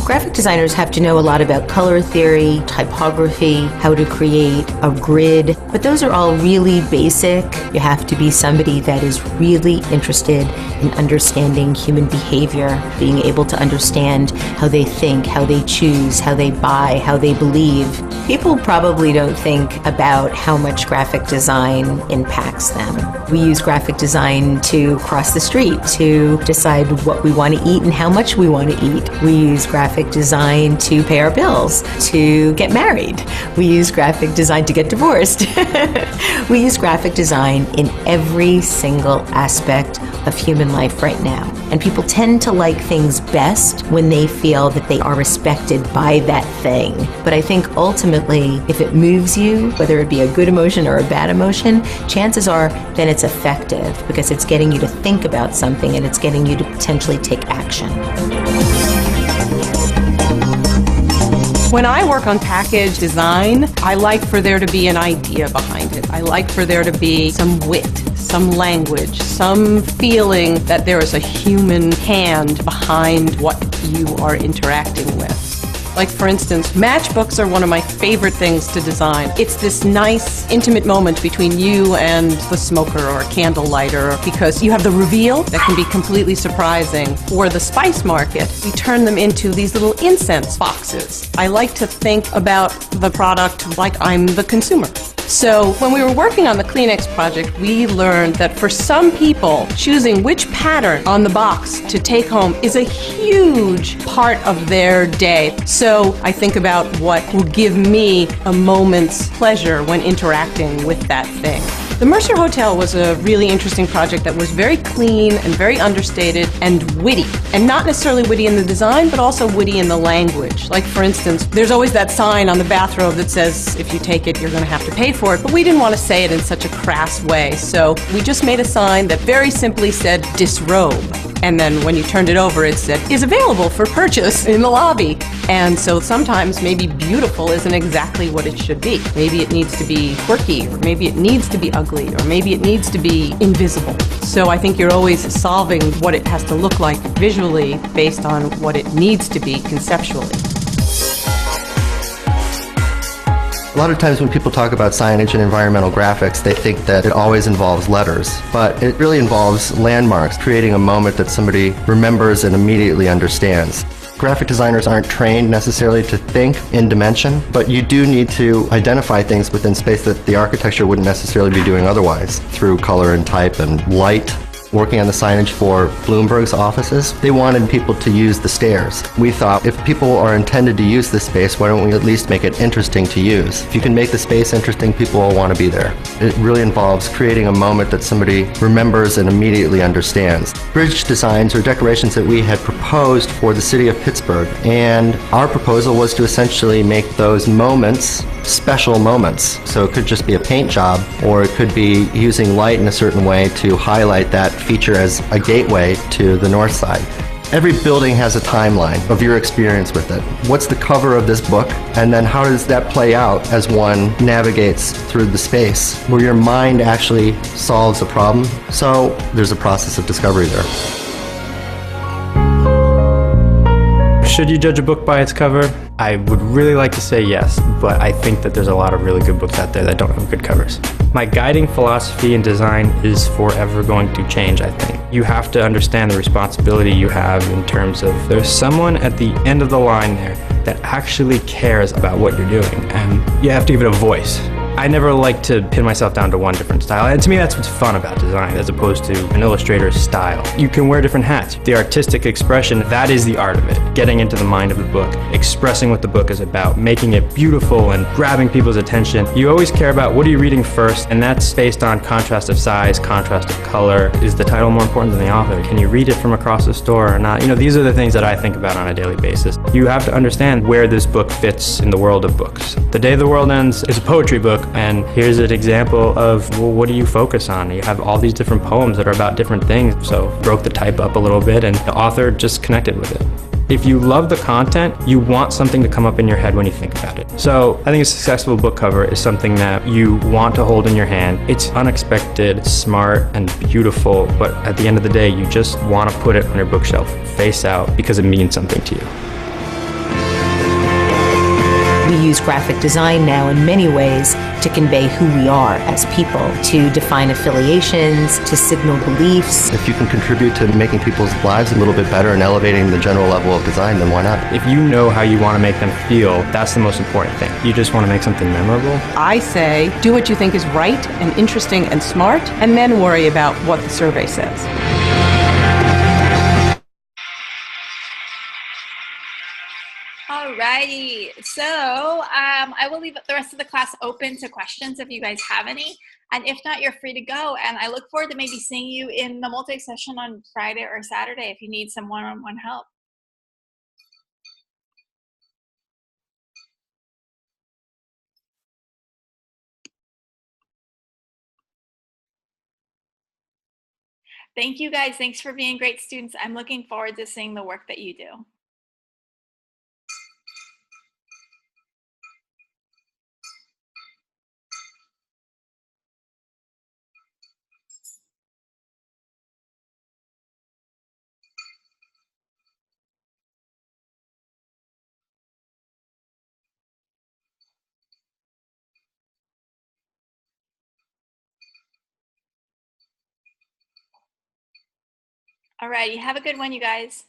Graphic designers have to know a lot about color theory, typography, how to create a grid, but those are all really basic. You have to be somebody that is really interested in understanding human behavior, being able to understand how they think, how they choose, how they buy, how they believe. People probably don't think about how much graphic design impacts them. We use graphic design to cross the street, to decide what we want to eat and how much we want to eat. We use graphic design to pay our bills, to get married. We use graphic design to get divorced. We use graphic design in every single aspect of human life right now. And people tend to like things best when they feel that they are respected by that thing. But I think ultimately, if it moves you, whether it be a good emotion or a bad emotion, chances are then it's effective because it's getting you to think about something and it's getting you to potentially take action. When I work on package design, I like for there to be an idea behind it. I like for there to be some wit, some language, some feeling that there is a human hand behind what you are interacting with. Like, for instance, matchbooks are one of my favorite things to design. It's this nice, intimate moment between you and the smoker or a candle lighter, because you have the reveal that can be completely surprising. For the spice market, we turn them into these little incense boxes. I like to think about the product like I'm the consumer. So when we were working on the Kleenex project, we learned that for some people, choosing which pattern on the box to take home is a huge part of their day. So I think about what will give me a moment's pleasure when interacting with that thing. The Mercer Hotel was a really interesting project that was very clean and very understated and witty. And not necessarily witty in the design, but also witty in the language. Like, for instance, there's always that sign on the bathrobe that says, if you take it, you're going to have to pay for it. But we didn't want to say it in such a crass way. So we just made a sign that very simply said, disrobe. And then when you turned it over, it said, is available for purchase in the lobby. And so sometimes maybe beautiful isn't exactly what it should be. Maybe it needs to be quirky, or maybe it needs to be ugly, or maybe it needs to be invisible. So I think you're always solving what it has to look like visually based on what it needs to be conceptually. A lot of times when people talk about signage and environmental graphics, they think that it always involves letters, but it really involves landmarks, creating a moment that somebody remembers and immediately understands. Graphic designers aren't trained necessarily to think in dimension, but you do need to identify things within space that the architecture wouldn't necessarily be doing otherwise, through color and type and light. Working on the signage for Bloomberg's offices, they wanted people to use the stairs. We thought, if people are intended to use this space, why don't we at least make it interesting to use? If you can make the space interesting, people will want to be there. It really involves creating a moment that somebody remembers and immediately understands. Bridge designs or decorations that we had proposed for the city of Pittsburgh, and our proposal was to essentially make those moments special moments. So it could just be a paint job, or it could be using light in a certain way to highlight that feature as a gateway to the north side. Every building has a timeline of your experience with it. What's the cover of this book? And then how does that play out as one navigates through the space where your mind actually solves a problem? So there's a process of discovery there. Should you judge a book by its cover? I would really like to say yes, but I think that there's a lot of really good books out there that don't have good covers. My guiding philosophy in design is forever going to change, I think. You have to understand the responsibility you have in terms of there's someone at the end of the line there that actually cares about what you're doing, and you have to give it a voice. I never like to pin myself down to one different style, and to me that's what's fun about design as opposed to an illustrator's style. You can wear different hats. The artistic expression, that is the art of it. Getting into the mind of the book, expressing what the book is about, making it beautiful and grabbing people's attention. You always care about what are you reading first, and that's based on contrast of size, contrast of color. Is the title more important than the author? Can you read it from across the store or not? You know, these are the things that I think about on a daily basis. You have to understand where this book fits in the world of books. The Day the World Ends is a poetry book, and here's an example of, well, what do you focus on? You have all these different poems that are about different things, so broke the type up a little bit and the author just connected with it. If you love the content, you want something to come up in your head when you think about it. So I think a successful book cover is something that you want to hold in your hand. It's unexpected, smart, and beautiful, but at the end of the day, you just want to put it on your bookshelf, face out, because it means something to you. We use graphic design now in many ways to convey who we are as people, to define affiliations, to signal beliefs. If you can contribute to making people's lives a little bit better and elevating the general level of design, then why not? If you know how you want to make them feel, that's the most important thing. You just want to make something memorable. I say, do what you think is right and interesting and smart, and then worry about what the survey says. Alrighty, so I will leave the rest of the class open to questions if you guys have any, and if not, you're free to go, and I look forward to maybe seeing you in the multi-session on Friday or Saturday if you need some one-on-one help. Thank you guys, thanks for being great students. I'm looking forward to seeing the work that you do. All right, have a good one, you guys.